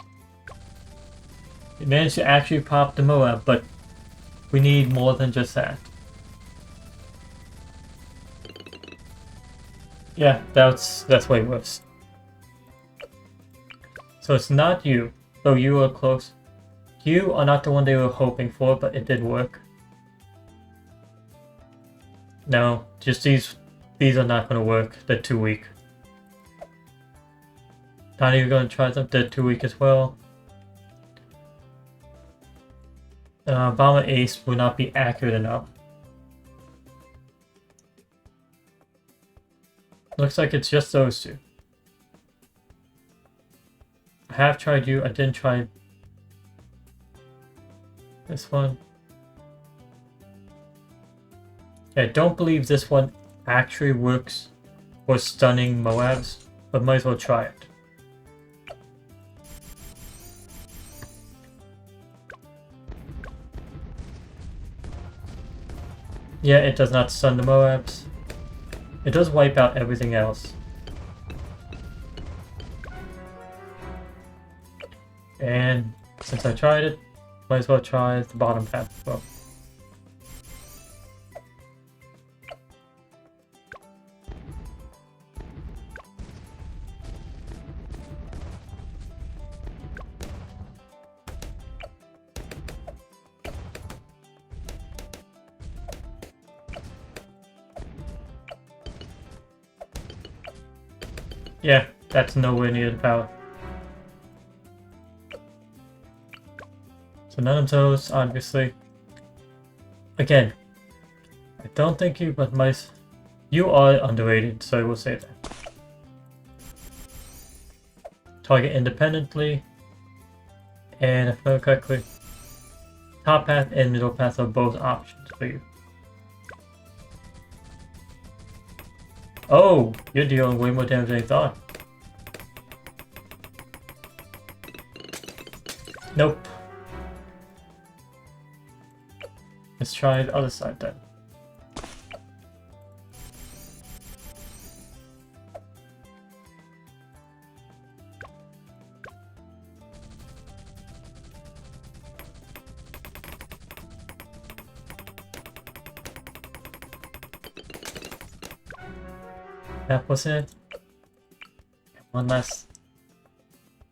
We managed to actually pop the Moab, but we need more than just that. Yeah, that's way worse. So it's not you, though you are close. You are not the one they were hoping for, but it did work. No, just these are not going to work. They're too weak. Not even going to try them. They're too weak as well. Bomber Ace will not be accurate enough. Looks like it's just those two. I have tried you. I didn't try this one. I don't believe this one actually works for stunning Moabs, but might as well try it. Yeah, it does not stun the Moabs. It does wipe out everything else. And since I tried it, might as well try the bottom path as well. Yeah, that's nowhere near the power. So none of those, obviously. Again, I don't think you, but you are underrated, so I will say that. Target independently, and if I remember correctly, top path and middle path are both options for you. Oh, you're dealing way more damage than I thought. Nope. Let's try the other side then. That was it. One last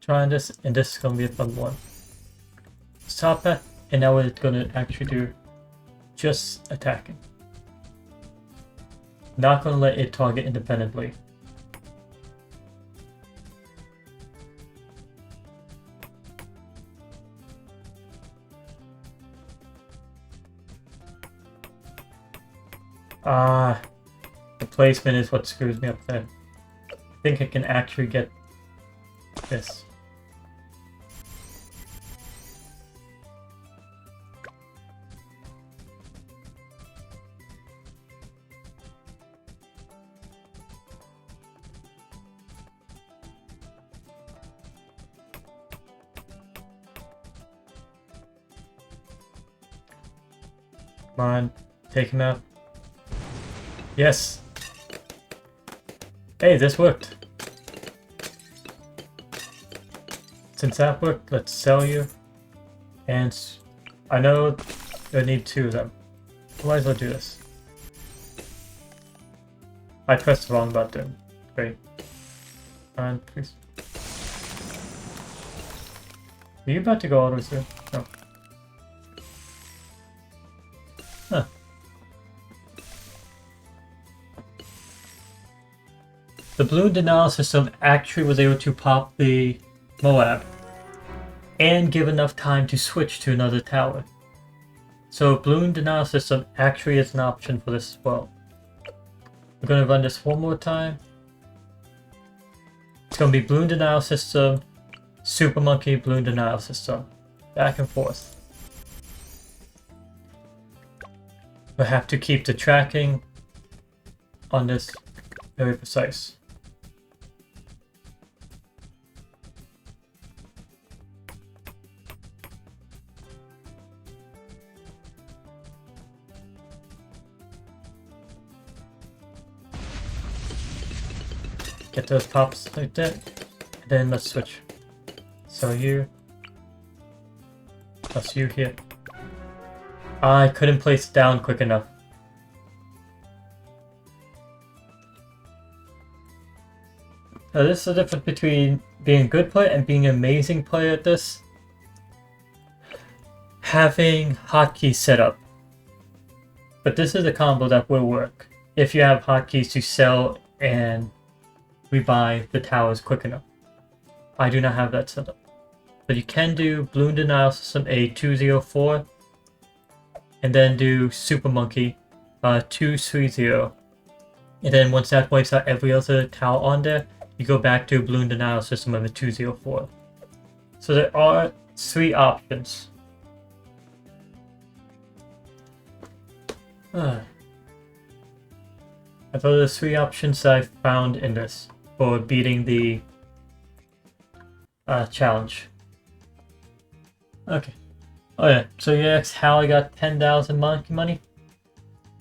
try on this, and this is gonna be a fun one. Stop it, and now we're gonna actually do just attacking. Not gonna let it target independently. The placement is what screws me up there. I think I can actually get this. Come on, take him out. Yes! Hey, this worked! Since that worked, let's sell you. And I know I need two of them. Might as well do this. I pressed the wrong button. Great. And please. Are you about to go all the way through? No. Huh. The balloon denial system actually was able to pop the M.A.D and give enough time to switch to another tower. So balloon denial system actually is an option for this as well. We're going to run this one more time. It's going to be balloon denial system, super monkey balloon denial system. Back and forth. We'll have to keep the tracking on this very precise. Get those pops like that, and then let's switch. So you, plus you here. I couldn't place it down quick enough. Now this is the difference between being a good player and being an amazing player at this. Having hotkeys set up. But this is a combo that will work if you have hotkeys to sell and rebuy the towers quick enough. I do not have that set up. But you can do balloon denial system A204 and then do super monkey 230. And then once that wipes out every other tower on there, you go back to balloon denial system of a 204. So there are 3 options. I thought there's 3 options that I found in this for beating the challenge. Okay. Oh yeah, so you asked how I got 10,000 monkey money?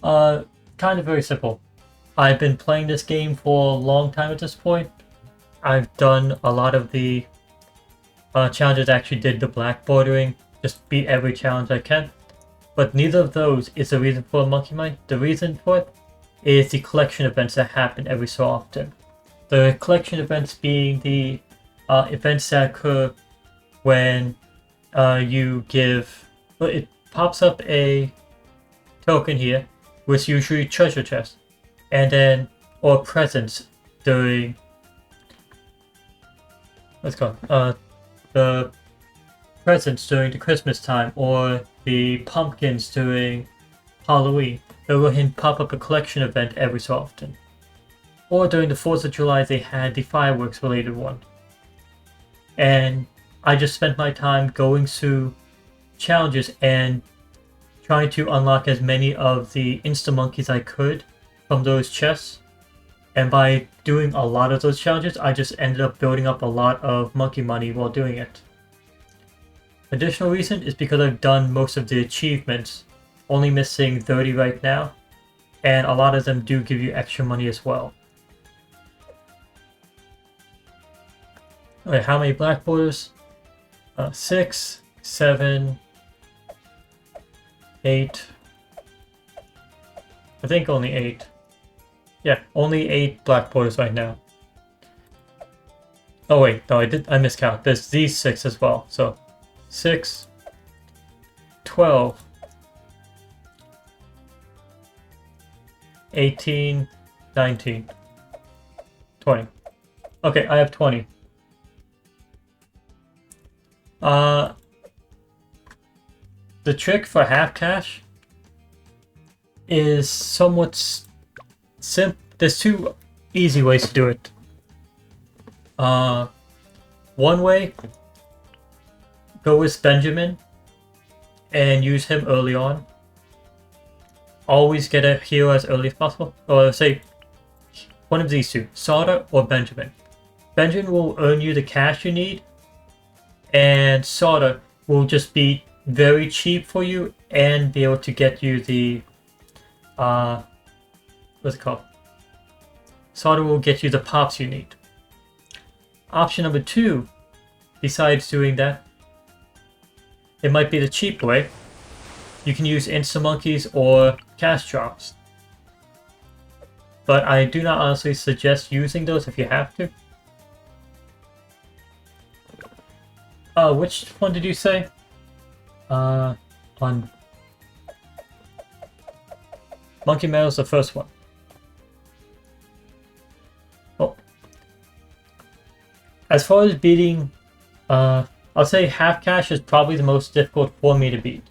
Kind of very simple. I've been playing this game for a long time at this point. I've done a lot of the challenges, actually did the black bordering, just beat every challenge I can. But neither of those is the reason for monkey money. The reason for it is the collection events that happen every so often. The collection events being the events that occur when you give, well, it pops up a token here, with usually treasure chest, and then, or presents during, let's go, the presents during the Christmas time, or the pumpkins during Halloween. They will pop up a collection event every so often. Or during the 4th of July, they had the fireworks related one. And I just spent my time going through challenges and trying to unlock as many of the insta-monkeys I could from those chests. And by doing a lot of those challenges, I just ended up building up a lot of monkey money while doing it. Additional reason is because I've done most of the achievements, only missing 30 right now, and a lot of them do give you extra money as well. Okay, how many black borders? 6, 7, 8. I think only 8. Yeah, only 8 black borders right now. Oh wait, no, I miscount. There's these 6 as well. So 6, 12, 18, 19, 20. Okay, I have 20. The trick for half cash is somewhat simple. There's 2 easy ways to do it. One way, go with Benjamin and use him early on. Always get a hero as early as possible. Or say one of these 2, Sauter or Benjamin. Benjamin will earn you the cash you need, and Sauter will just be very cheap for you and be able to get you the what's it called? Sauter will get you the pops you need. Option number 2, besides doing that, it might be the cheap way. You can use insta monkeys or cash drops. but I do not honestly suggest using those if you have to. Which one did you say? On Monkey Meadow is the first one. Oh. As far as beating, I'll say Half Cash is probably the most difficult for me to beat.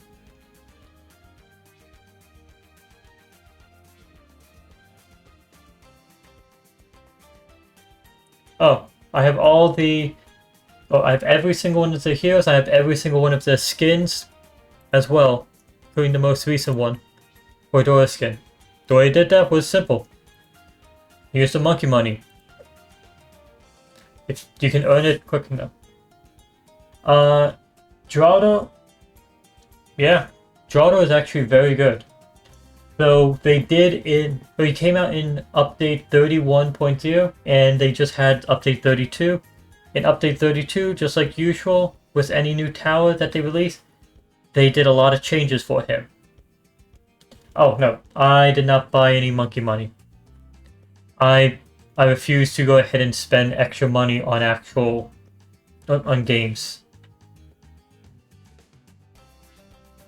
Oh, I have all the... Oh, I have every single one of the heroes, I have every single one of the skins as well, including the most recent one, for Dora skin. The way I did that was simple. Use the monkey money. If you can earn it quick enough. Geraldo, yeah, Geraldo is actually very good. So they he came out in update 31.0 and they just had update 32. In update 32, just like usual with any new tower that they release, they did a lot of changes for him. Oh no, I did not buy any monkey money. I refuse to go ahead and spend extra money on on games.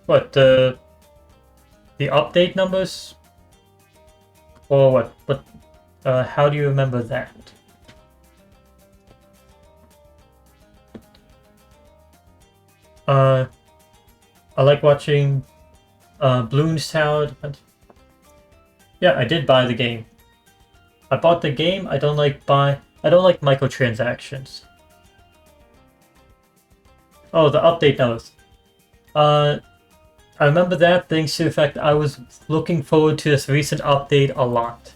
What, the update numbers? Or what? But how do you remember that? I like watching Bloons Tower. Yeah, I did buy the game. I bought the game. I don't like microtransactions. Oh, the update notes. I remember that thanks to the fact that I was looking forward to this recent update a lot.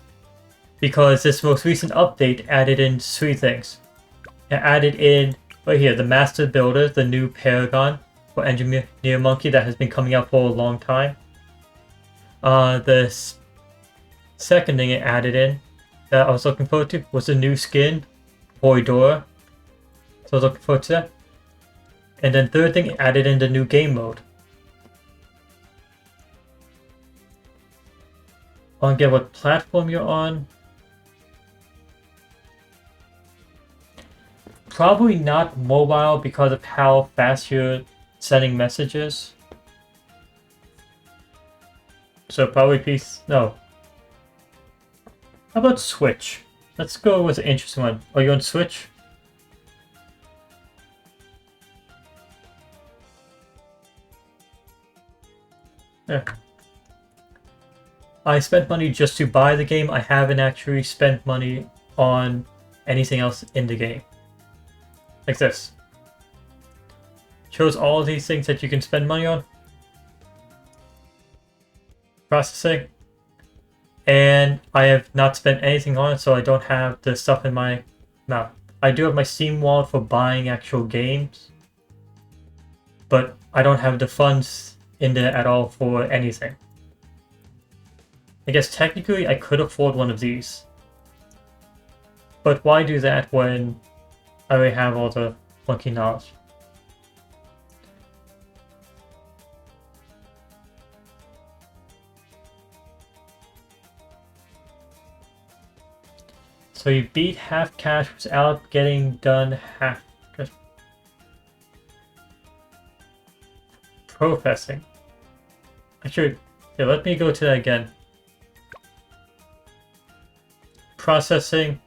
Because this most recent update added in 3 things. It added in, right here, the Master Builder, the new Paragon for Engineer Monkey that has been coming out for a long time. The second thing it added in that I was looking forward to was a new skin, Dora. So I was looking forward to that. And then third thing, it added in the new game mode. I want to get what platform you're on. Probably not mobile because of how fast you're sending messages. So probably PC. No. How about Switch? Let's go with an interesting one. Are you on Switch? Yeah. I spent money just to buy the game. I haven't actually spent money on anything else in the game. Like this. Shows all of these things that you can spend money on. Processing. And I have not spent anything on it, so I don't have the stuff in my mouth. I do have my Steam wallet for buying actual games. But I don't have the funds in there at all for anything. I guess technically I could afford one of these. But why do that when I already have all the monkey knowledge? So you beat Half Cash without getting done Half Cash. Professing. Actually, yeah, let me go to that again. Processing.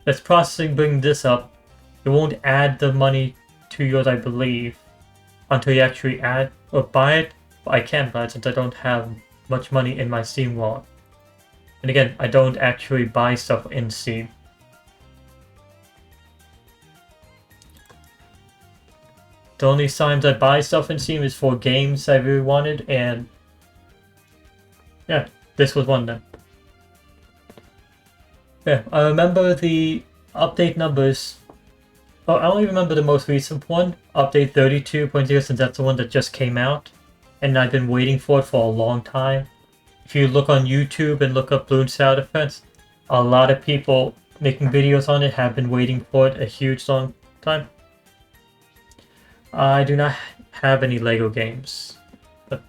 Let's processing bring this up. It won't add the money to yours, I believe, until you actually add or buy it. But I can't buy it since I don't have much money in my Steam wallet. And again, I don't actually buy stuff in Steam. The only times I buy stuff in Steam is for games I really wanted, and yeah, this was one of them. Yeah, I remember the update numbers. Oh, I only remember the most recent one, update 32.0, since that's the one that just came out. And I've been waiting for it for a long time. If you look on YouTube and look up Bloons Tower Defense, a lot of people making videos on it have been waiting for it a huge long time. I do not have any LEGO games, but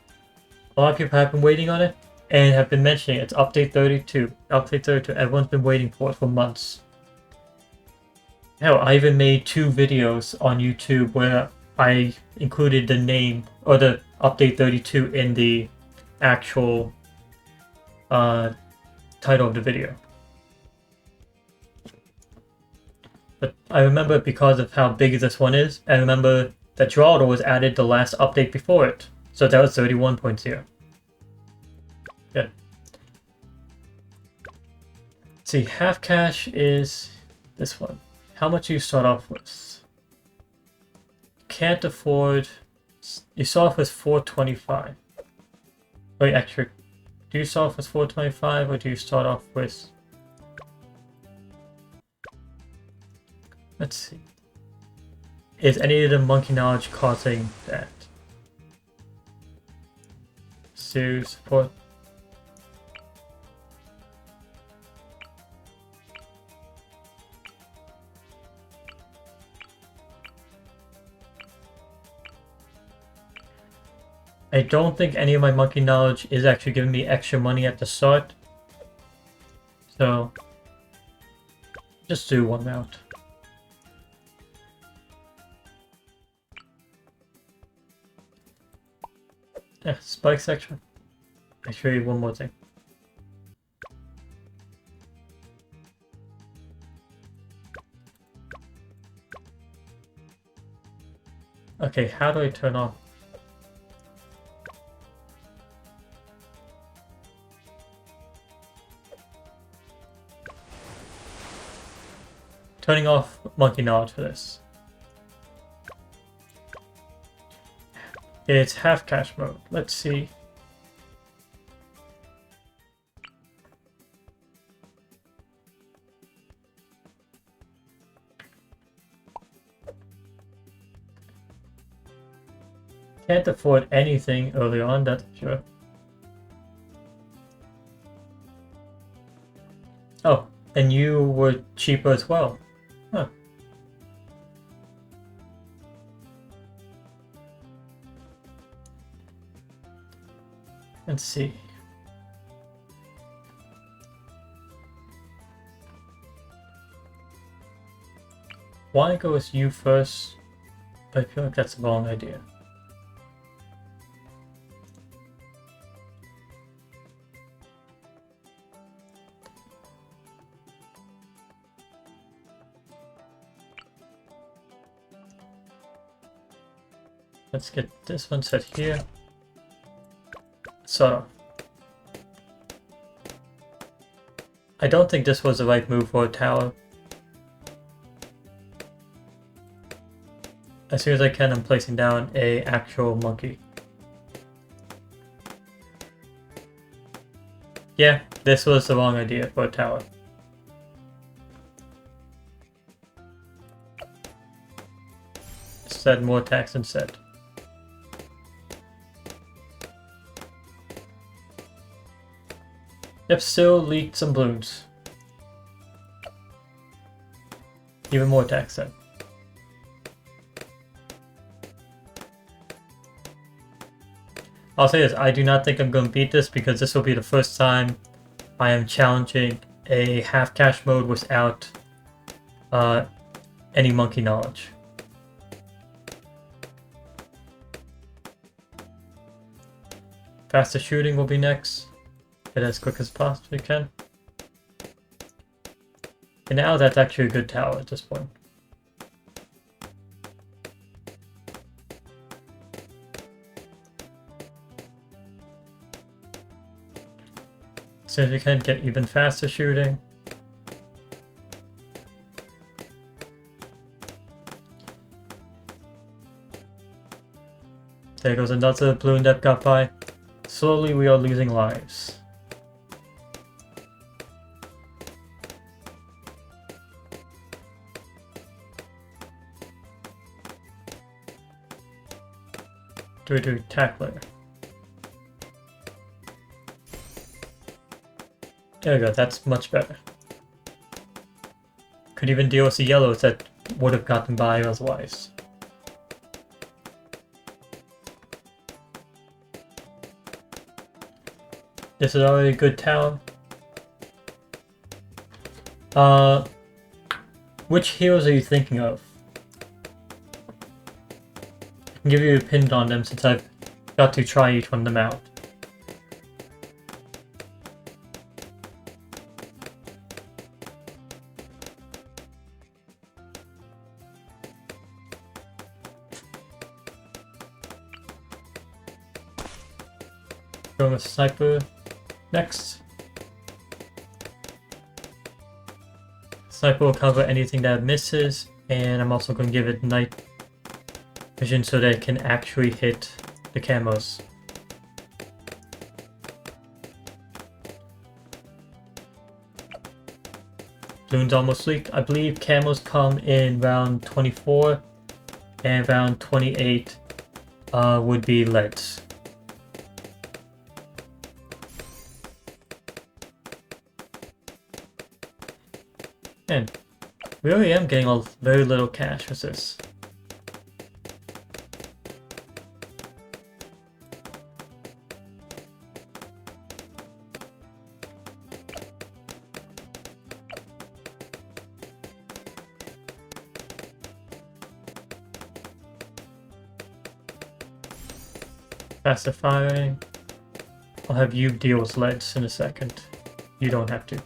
a lot of people have been waiting on it. and have been mentioning it's update 32. Update 32. Everyone's been waiting for it for months. Hell, I even made 2 videos on YouTube where I included the name or the update 32 in the actual title of the video. But I remember because of how big this one is, I remember that Geraldo was added the last update before it. So that was 31.0. Good. See, half cash is this one. How much do you start off with? Can't afford. You start off with 425. Wait, actually, do you start off with 425 or do you start off with? Let's see. Is any of the monkey knowledge causing that? So support. I don't think any of my monkey knowledge is actually giving me extra money at the start. So just do one round. Yeah, spike section. I'll show you one more thing. Okay, how do I turn off? Turning off monkey knowledge for this. It's half cash mode. Let's see. Can't afford anything early on, that's for sure. Oh, and you were cheaper as well. Huh. Let's see. Why go with you first? I feel like that's the wrong idea. Let's get this one set here. So, I don't think this was the right move for a tower. As soon as I can, I'm placing down a actual monkey. Yeah, this was the wrong idea for a tower. Set more tax instead. Yep, still leaked some balloons. Even more tax then. I'll say this, I do not think I'm going to beat this because this will be the first time I am challenging a half cash mode without any monkey knowledge. Faster shooting will be next. Get as quick as possibly can. And now that's actually a good tower at this point. As soon as we can, get even faster shooting. There goes another balloon that got by. Slowly we are losing lives. Do we do tackler? There we go, that's much better. Could even deal with the yellows that would have gotten by otherwise. This is already a good town. Which heroes are you thinking of? I can give you a pin on them since I've got to try each one of them out. Going with Sniper next. Sniper will cover anything that misses, and I'm also going to give it night vision so that it can actually hit the camos. Bloon's almost leaked. I believe camos come in round 24, and round 28 would be leads. And really am getting a very little cash with this. Faster firing. I'll have you deal with leads in a second. You don't have to.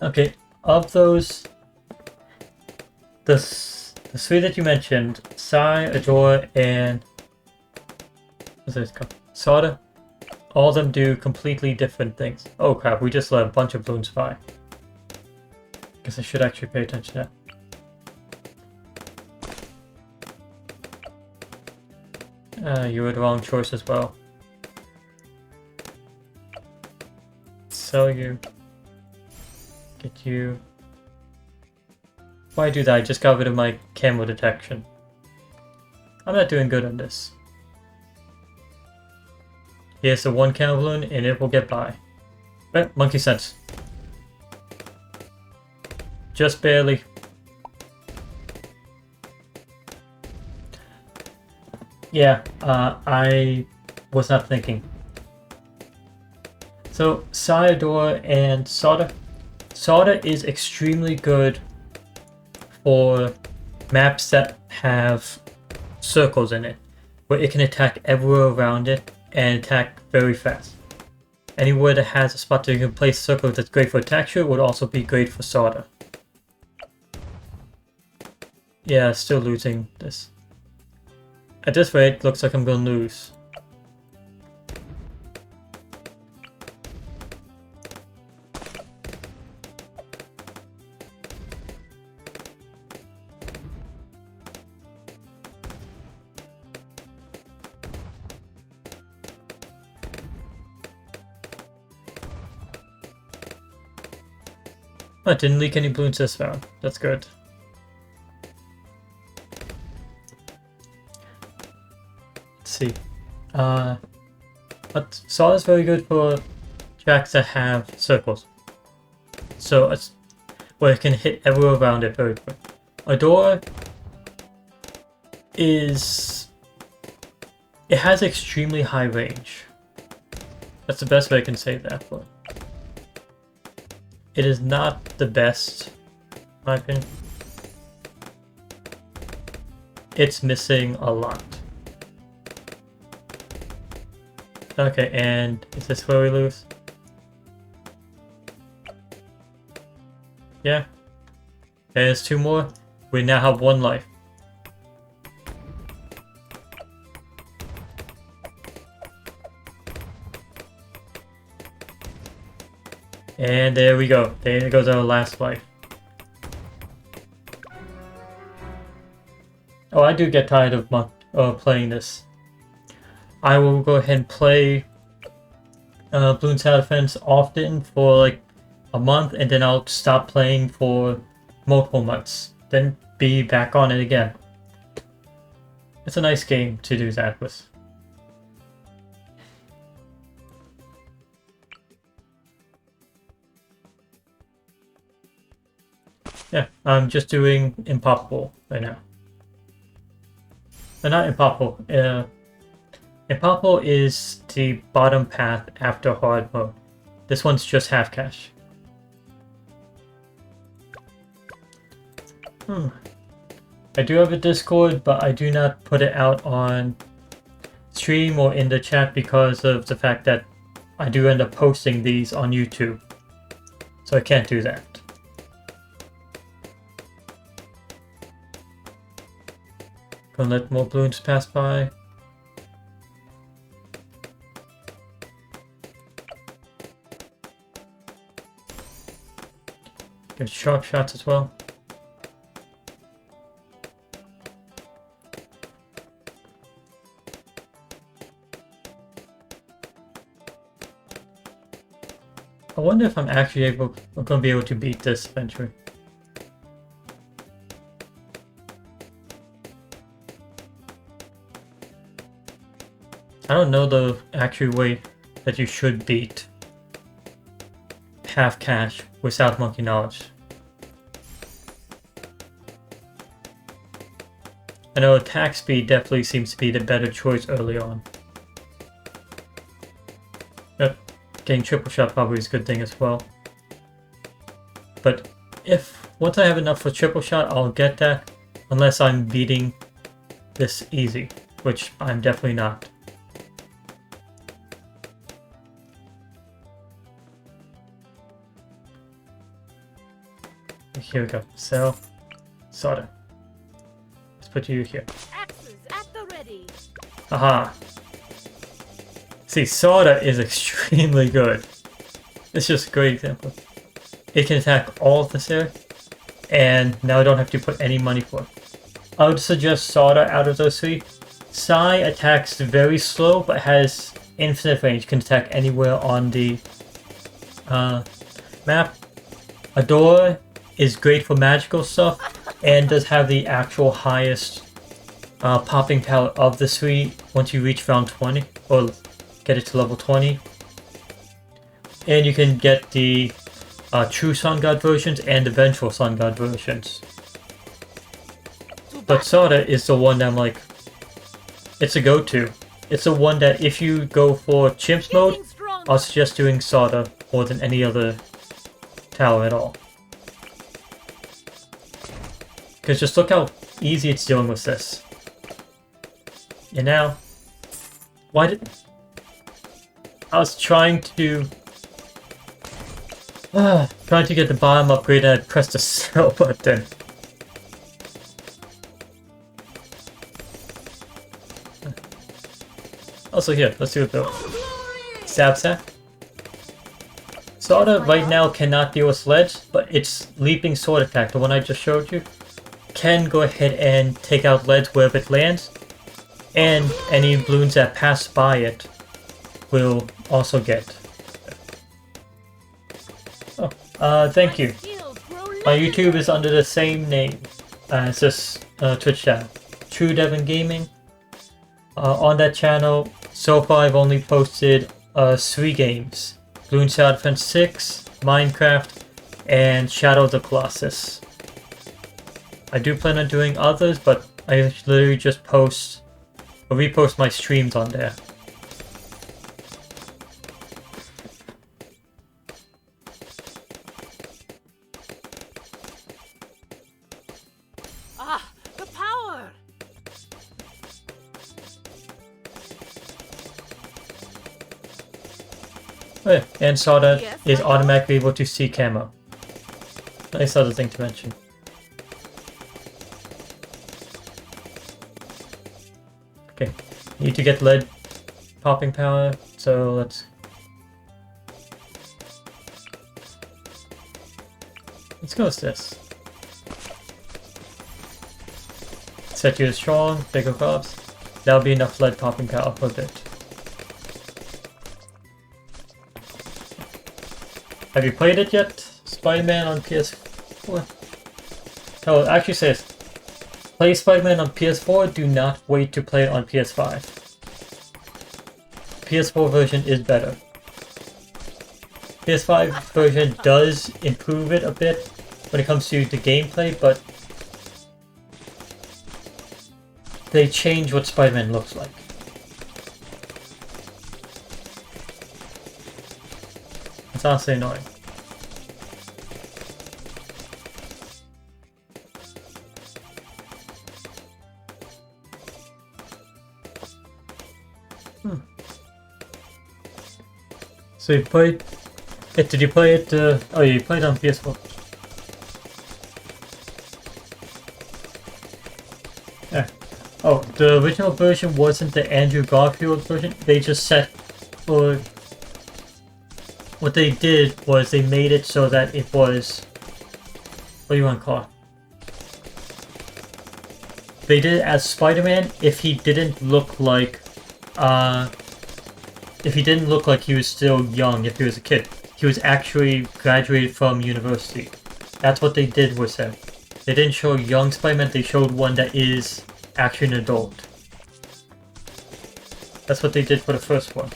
Okay, of those, the three that you mentioned, Sai, Adora, and what's this called? Soda, all of them do completely different things. Oh crap, we just let a bunch of balloons by. Guess I should actually pay attention to that. You were the wrong choice as well. Sell you. Get you. Why do that? I just got rid of my camo detection. I'm not doing good on this. Here's the one camo balloon and it will get by. But monkey sense. Just barely. Yeah, I was not thinking. So, Sayador and Soda. Soda is extremely good for maps that have circles in it, where it can attack everywhere around it and attack very fast. Anywhere that has a spot that you can place circles that's great for attack shoot would also be great for Soda. Yeah, still losing this. At this rate, looks like I'm gonna lose. I didn't leak any balloons this round. That's good. Let's see. But Saw is very good for tracks that have circles. So it's where it can hit everywhere around it very quick. Adora is... it has extremely high range. That's the best way I can say that for it. It is not the best, in my opinion. It's missing a lot. Okay, and is this where we lose? Yeah. There's two more. We now have one life. And there we go. There goes our last life. Oh, I do get tired of playing this. I will go ahead and play Bloons Tower Defense often for like a month, and then I'll stop playing for multiple months. Then be back on it again. It's a nice game to do that with. Yeah, I'm just doing impoppable right now. Not impoppable. Impoppable is the bottom path after hard mode. This one's just half cash. I do have a Discord, but I do not put it out on stream or in the chat because of the fact that I do end up posting these on YouTube. So I can't do that. Gonna let more balloons pass by. Get sharp shots as well. I wonder if I'm actually gonna be able to beat this eventually. I don't know the actual way that you should beat half cash without monkey knowledge. I know attack speed definitely seems to be the better choice early on. Yep, getting triple shot probably is a good thing as well. But once I have enough for triple shot, I'll get that unless I'm beating this easy, which I'm definitely not. Here we go. Sell. Soda. Let's put you here. Axes at the ready. Aha. See, Soda is extremely good. It's just a great example. It can attack all of this area, and now I don't have to put any money for it. I would suggest Soda out of those three. Sai attacks very slow, but has infinite range. Can attack anywhere on the map. Adora is great for magical stuff and does have the actual highest popping power of the three once you reach round 20 or get it to level 20. And you can get the true Sun God versions and eventual Sun God versions. But Soda is the one that I'm like, it's a go-to. It's the one that if you go for Chimps mode, I'll suggest doing Soda more than any other tower at all. Because just look how easy it's dealing with this. And now, I was trying to get the bottom upgrade and I pressed the sell button. Also here, let's do it though. Stab sack. Soda right now cannot deal with sledge, but its leaping sword attack, the one I just showed you, can go ahead and take out leads wherever it lands, and any balloons that pass by it will also get. Oh, thank you. My YouTube is under the same name as this Twitch channel, TrueDevinGaming. On that channel, so far I've only posted 3 games: Bloons Tower Defense 6, Minecraft, and Shadow of the Colossus. I do plan on doing others, but I literally just post or repost my streams on there. Ah, the power! Oh yeah, and Soda Yes, is I know. automatically able to see camo. Nice other thing to mention. Okay, need to get lead popping power, so let's go with this. Set you as strong, bigger crops. That'll be enough lead popping power for a bit. Have you played it yet? Spider-Man on PS4? Oh, it actually says, play Spider-Man on PS4, do not wait to play it on PS5. PS4 version is better. PS5 version does improve it a bit, when it comes to the gameplay, but they change what Spider-Man looks like. It's honestly annoying. So you played it, did you play it, oh you played it on PS4. Yeah. Oh, the original version wasn't the Andrew Garfield version, they just set for... What they did was they made it so that it was... What do you want to call it? They did it as Spider-Man if he didn't look like... if he didn't look like he was still young, if he was a kid. He was actually graduated from university. That's what they did with him. They didn't show a young Spider-Man, they showed one that is actually an adult. That's what they did for the first one.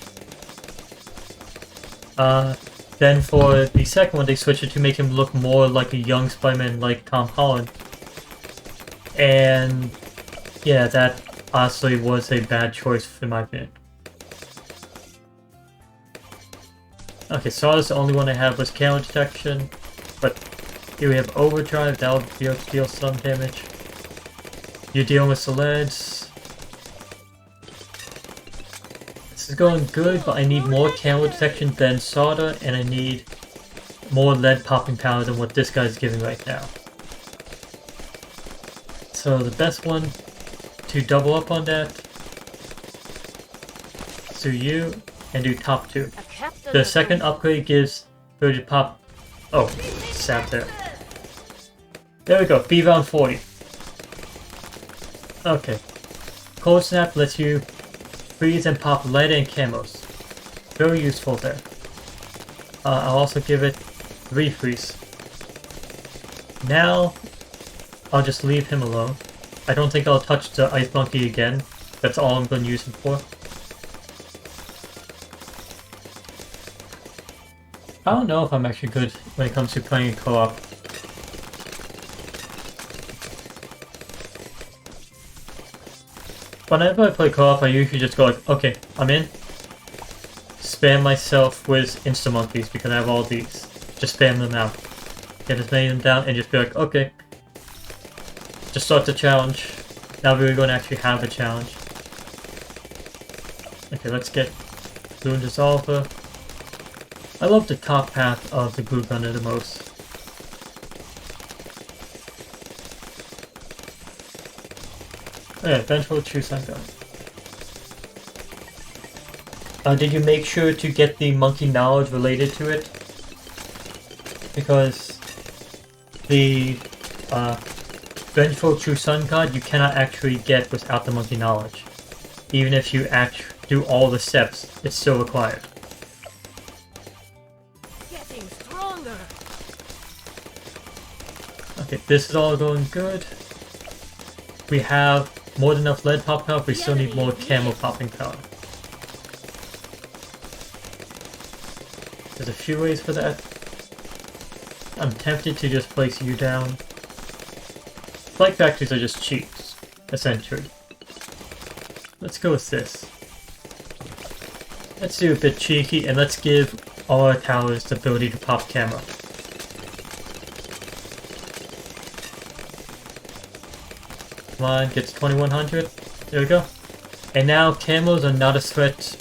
Then for the second one, they switched it to make him look more like a young Spider-Man like Tom Holland. And yeah, that honestly was a bad choice in my opinion. Okay, Saw's the only one I have was camo detection, but here we have overdrive, that'll be able to deal some damage. You're dealing with the leads. This is going good, but I need more camo detection than Sawda, and I need more lead popping power than what this guy's giving right now. So the best one to double up on that, so you, and do top 2. The second upgrade gives 30 pop. Oh, sat there. There we go, B round 40. Okay. Cold Snap lets you freeze and pop lead and camos. Very useful there. I'll also give it refreeze. Now, I'll just leave him alone. I don't think I'll touch the Ice Monkey again. That's all I'm going to use him for. I don't know if I'm actually good when it comes to playing co-op. Whenever I play co-op, I usually just go like, okay, I'm in. Spam myself with insta-monkeys because I have all these. Just spam them out. Get as many of them down and just be like, okay. Just start the challenge. Now we're going to actually have a challenge. Okay, let's get Glue and Dissolver. I love the top path of the glue gunner the most. Yeah, Vengeful True Sun Gun. Did you make sure to get the monkey knowledge related to it? Because the Vengeful True Sun God you cannot actually get without the monkey knowledge. Even if you do all the steps, it's still required. Okay, this is all going good. We have more than enough lead pop power, we still need more camo popping power. There's a few ways for that. I'm tempted to just place you down. Flight factories are just cheats, essentially. Let's go with this. Let's do a bit cheeky and let's give all our towers the ability to pop camo. Come on, gets 2100. There we go. And now camos are not a threat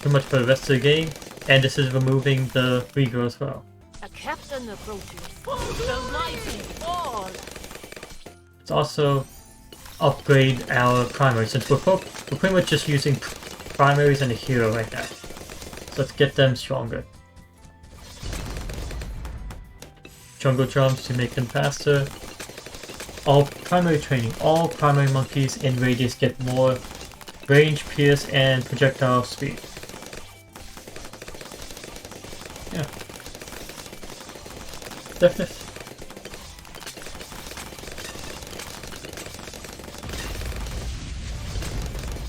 too much for the rest of the game, and this is removing the regrow as well. A captain approaches. The mighty fall. Let's also upgrade our primary since we're pretty much just using primaries and a hero right now. So let's get them stronger. Jungle drums to make them faster. All primary training. All primary monkeys in Radius get more range, pierce, and projectile speed. Yeah. Definitely.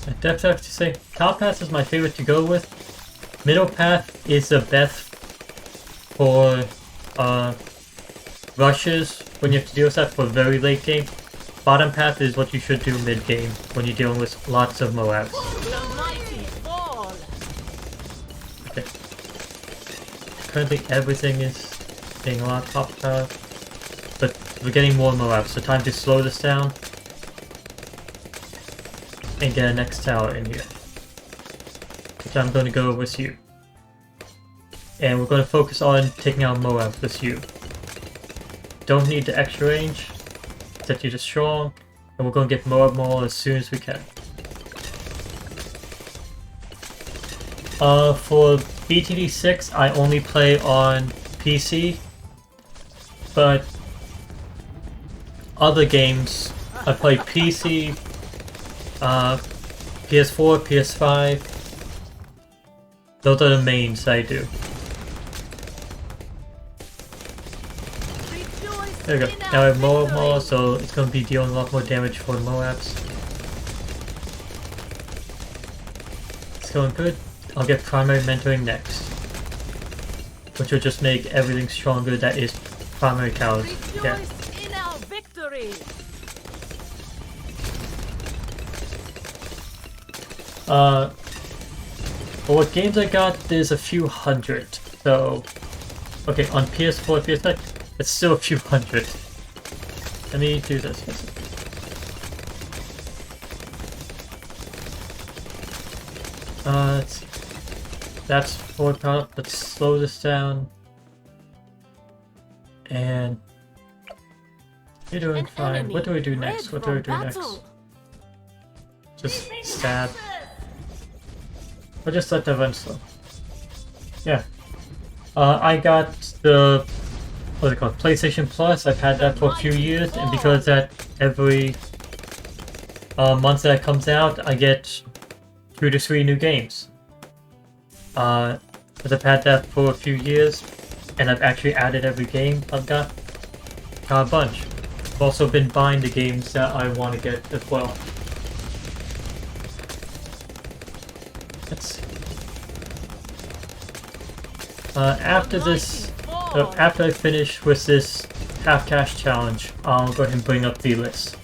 I definitely have to say, top path is my favorite to go with. Middle path is the best for rushes, when you have to deal with that for very late game, bottom path is what you should do mid game when you're dealing with lots of Moabs. The mighty fall. Okay. Currently everything is getting a lot of top power, but we're getting more Moabs, so time to slow this down and get a next tower in here, which I'm going to go with you. And we're going to focus on taking out Moab with you. Don't need the extra range, set you to strong, and we're going to get Moab Mall as soon as we can. For BTD6, I only play on PC, but other games, I play PC, PS4, PS5, those are the mains I do. There we go. Now I have Moab Maul, so it's going to be dealing a lot more damage for Moabs. It's going good. I'll get primary mentoring next, which will just make everything stronger that is primary towers. Yeah. In our victory. For what games I got, there's a few hundred. So, okay, on PS4, PS5, it's still a few hundred. Let me do this. Let's see. That's forward power. Let's slow this down. And you're doing fine. What do we do next? What do we do next? Just stab. Or just let that run slow. Yeah. I got the, what's it called, PlayStation Plus. I've had that for a few years, and because that every month that comes out, I get 2 to 3 new games. Because I've had that for a few years, and I've actually added every game I've got. A bunch. I've also been buying the games that I want to get as well. Let's see. After this, after I finish with this half cash challenge, I'll go ahead and bring up the list.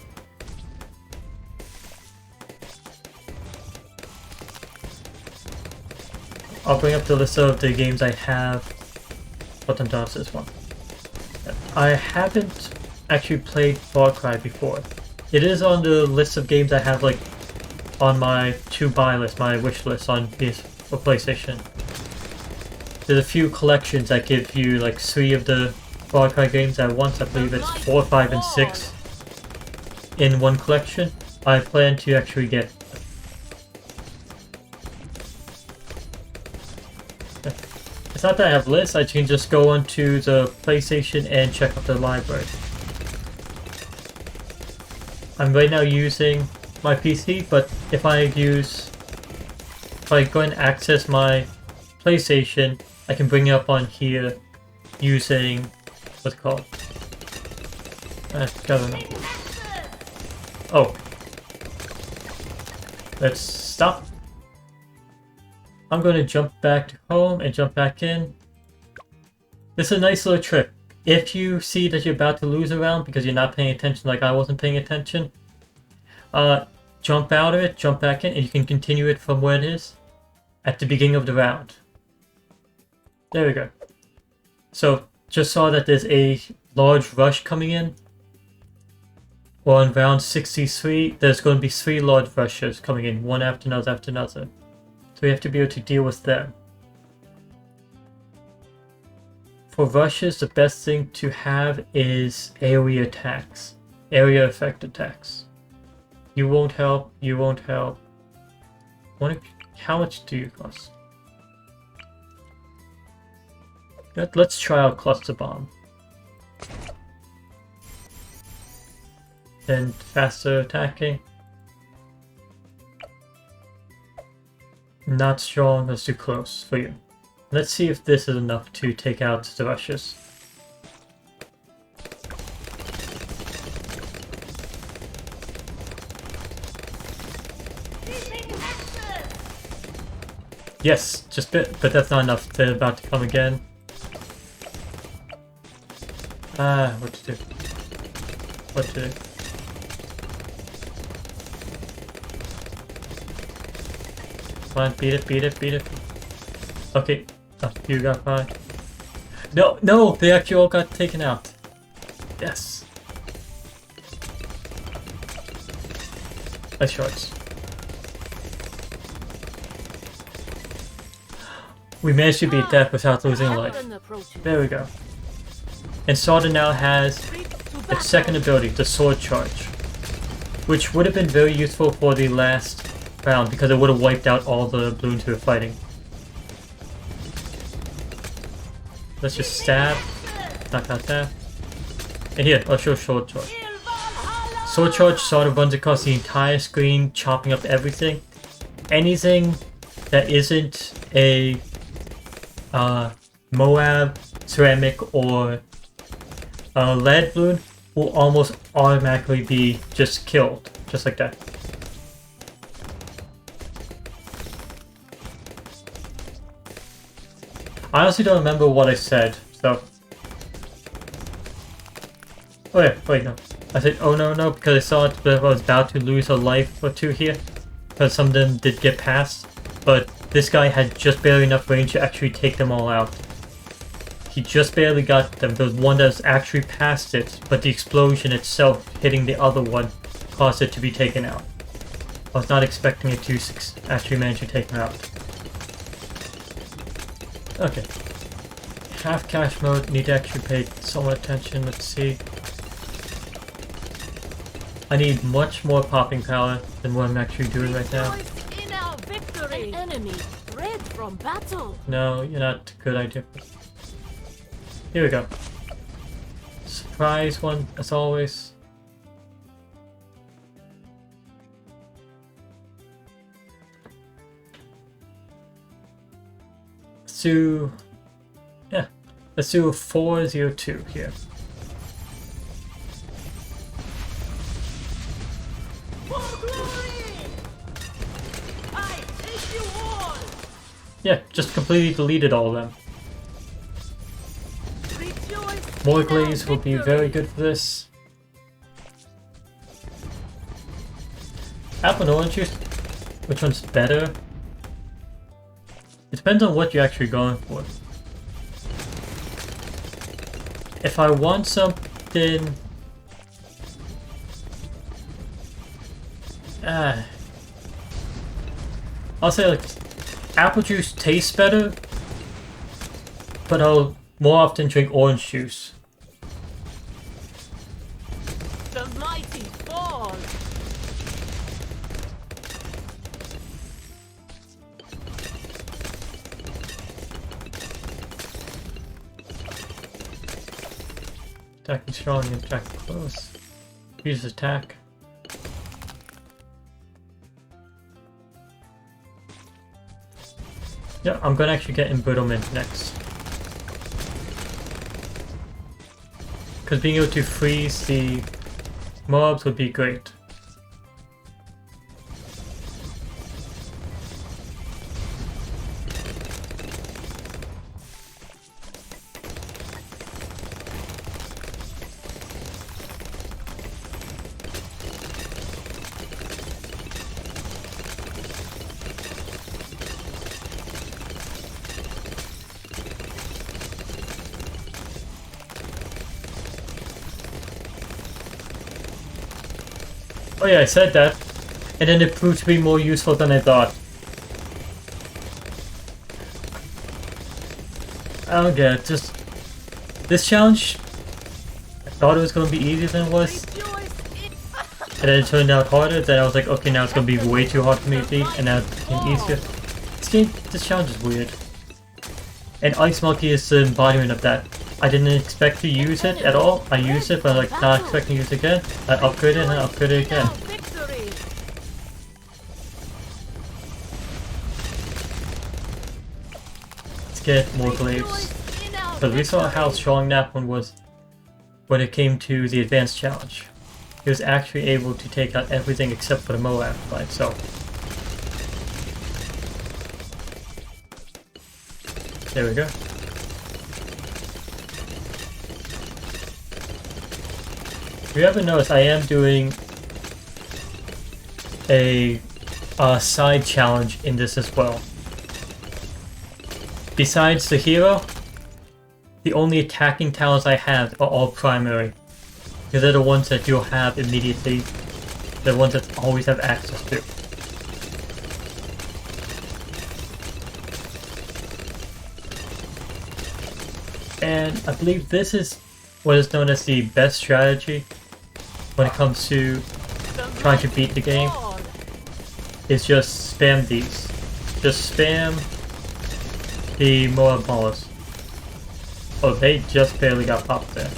I'll bring up the list of the games I have. What on top this one? I haven't actually played Far Cry before. It is on the list of games I have, like, on my to buy list, my wish list on PS for PlayStation. There's a few collections that give you like 3 of the Far Cry games at once. I believe it's 4, 5, and 6 in one collection. I plan to actually get. It's not that I have lists, I can just go onto the PlayStation and check out the library. I'm right now using my PC, but if I go and access my PlayStation, I can bring it up on here using, what's it called? Government. Oh. Let's stop. I'm going to jump back to home and jump back in. This is a nice little trick. If you see that you're about to lose a round because you're not paying attention like I wasn't paying attention, jump out of it, jump back in, and you can continue it from where it is at the beginning of the round. There we go. So, just saw that there's a large rush coming in. Well, in round 63, there's going to be 3 large rushes coming in, one after another after another. So we have to be able to deal with them. For rushes, the best thing to have is area attacks. Area effect attacks. You won't help, you won't help. How much do you cost? Let's try out Cluster Bomb. Then faster attacking. Not strong, that's too close for you. Let's see if this is enough to take out the rushes. Yes, just a bit, but that's not enough. They're about to come again. What to do? What to do? Come on, beat it, beat it, beat it. Okay, a few got by. No, no, they actually all got taken out. Yes. Nice shots. We managed to beat that without losing a life. There we go. And Sarda now has its second ability, the Sword Charge, which would have been very useful for the last round because it would have wiped out all the balloons who were fighting. Let's just stab, knock out that. And here, I'll show Sword Charge. Sword Charge sort of runs across the entire screen, chopping up everything. Anything that isn't a Moab, ceramic, or lead balloon will almost automatically be just killed, just like that. I honestly don't remember what I said, so... Oh yeah, wait, no. I said, oh no, no, because I saw it, but I was about to lose a life or two here. Because some of them did get past, but this guy had just barely enough range to actually take them all out. He just barely got them. There was one that was actually past it, but the explosion itself hitting the other one caused it to be taken out. I was not expecting it to actually manage to take him out. Okay. Half cash mode, need to actually pay somewhat attention. Let's see. I need much more popping power than what I'm actually doing right now. In our victory. An enemy fled from battle. No, you're not a good idea. Here we go. Surprise one, as always. Let's do... yeah. Let's do a 402 here. Yeah, just completely deleted all of them. More glaze will be very good for this. Apple and orange juice, which one's better? It depends on what you're actually going for. If I want something... I'll say like... apple juice tastes better, but I'll more often drink orange juice. The mighty fall. Attacking strong and attacking close. Use attack. Yeah, I'm gonna actually get embrittlement next. Because being able to freeze the mobs would be great. Oh yeah, I said that, and then it proved to be more useful than I thought. I don't get it, just... this challenge, I thought it was going to be easier than it was, and then it turned out harder, then I was like, okay, now it's going to be way too hard for me to beat, and now it became easier. This challenge is weird. And Ice Monkey is the embodiment of that. I didn't expect to use it at all. I used it, but I'm like not expecting to use it again. I upgraded and I upgraded again. Let's get more glaives. But we saw how strong that one was when it came to the advanced challenge. He was actually able to take out everything except for the Moab by itself. There we go. you haven't noticed, I am doing a side challenge in this as well. Besides the hero, the only attacking towers I have are all primary. Because they're the ones that you'll have immediately. They're the ones that always have access to. And I believe this is what is known as the best strategy when it comes to trying to beat the game. Is just spam these. Just spam the Moab Maulers. Oh, they just barely got popped there.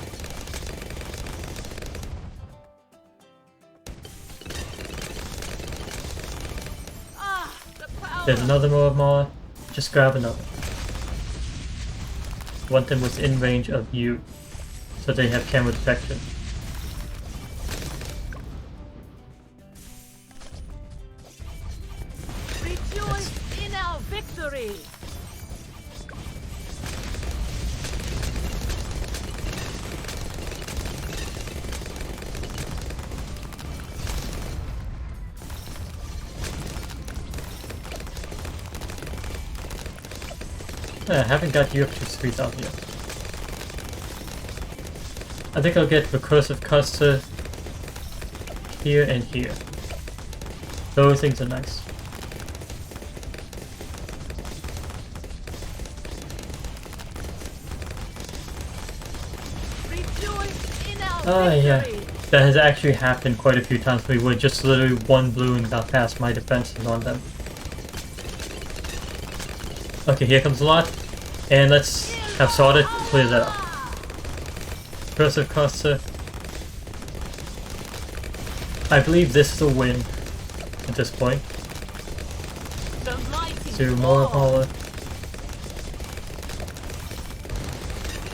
There's another Moab Mauler. Just grab another. One of them was in range of you, so they have camera detection. Rejoice in our victory. I haven't got you up to streets out yet. I think I'll get recursive custer here and here. Those things are nice. Oh yeah, that has actually happened quite a few times for me where just literally one balloon got past my defenses on them. Okay, here comes a lot. And let's have Sorted clear that up. Recursive Custer. I believe this is a win at this point. Do more Apollo.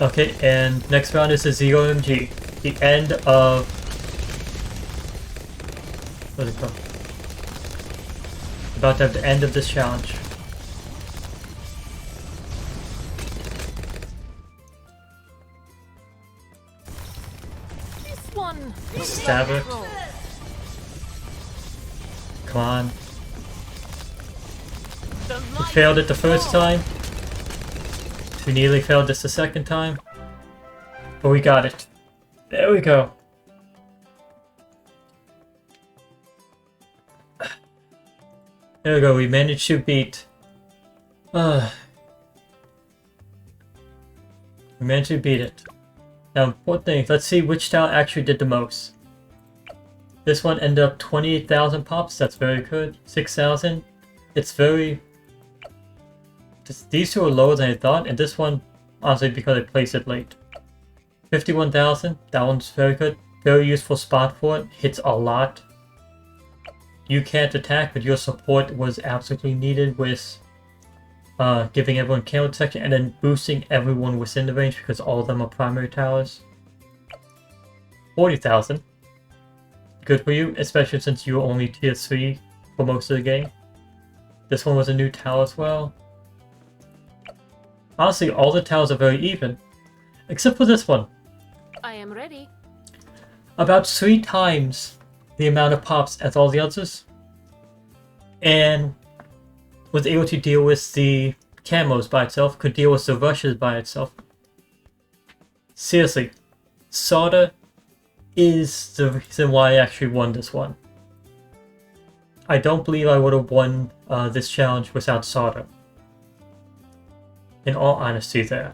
Okay, and next round is the ZOMG. The end of... What is it called? About to have the end of this challenge. Stab it. Come on. We failed it the first time. We nearly failed this the second time. But we got it. There we go. There we go, we managed to beat... We managed to beat it. Now, important thing, let's see which tile actually did the most. This one ended up 28,000 pops, that's very good. 6,000, it's very... These two are lower than I thought, and this one, honestly, because I placed it late. 51,000, that one's very good. Very useful spot for it, hits a lot. You can't attack, but your support was absolutely needed with giving everyone camera detection and then boosting everyone within the range because all of them are primary towers. 40,000. Good for you, especially since you were only tier 3 for most of the game. This one was a new tower as well. Honestly, all the towers are very even. Except for this one. I am ready. About 3 times the amount of pops as all the others. And was able to deal with the camos by itself, could deal with the rushes by itself. Seriously, Soda is the reason why I actually won this one. I don't believe I would have won this challenge without Soda. In all honesty there.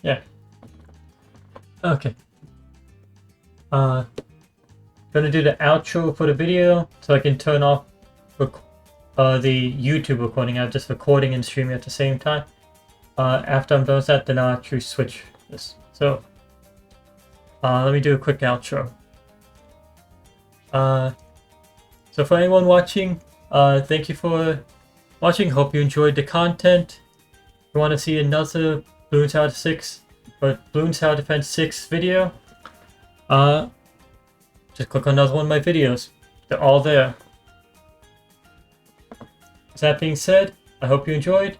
Yeah. Okay. Gonna do the outro for the video so I can turn off the YouTube recording. I'm just recording and streaming at the same time. After I'm done with that, then I'll actually switch this. So, let me do a quick outro. So for anyone watching, thank you for watching. Hope you enjoyed the content. If you want to see another Bloons Tower 6 or Bloons Tower Defense 6 video, just click on another one of my videos. They're all there. With that being said, I hope you enjoyed,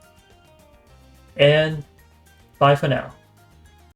and bye for now.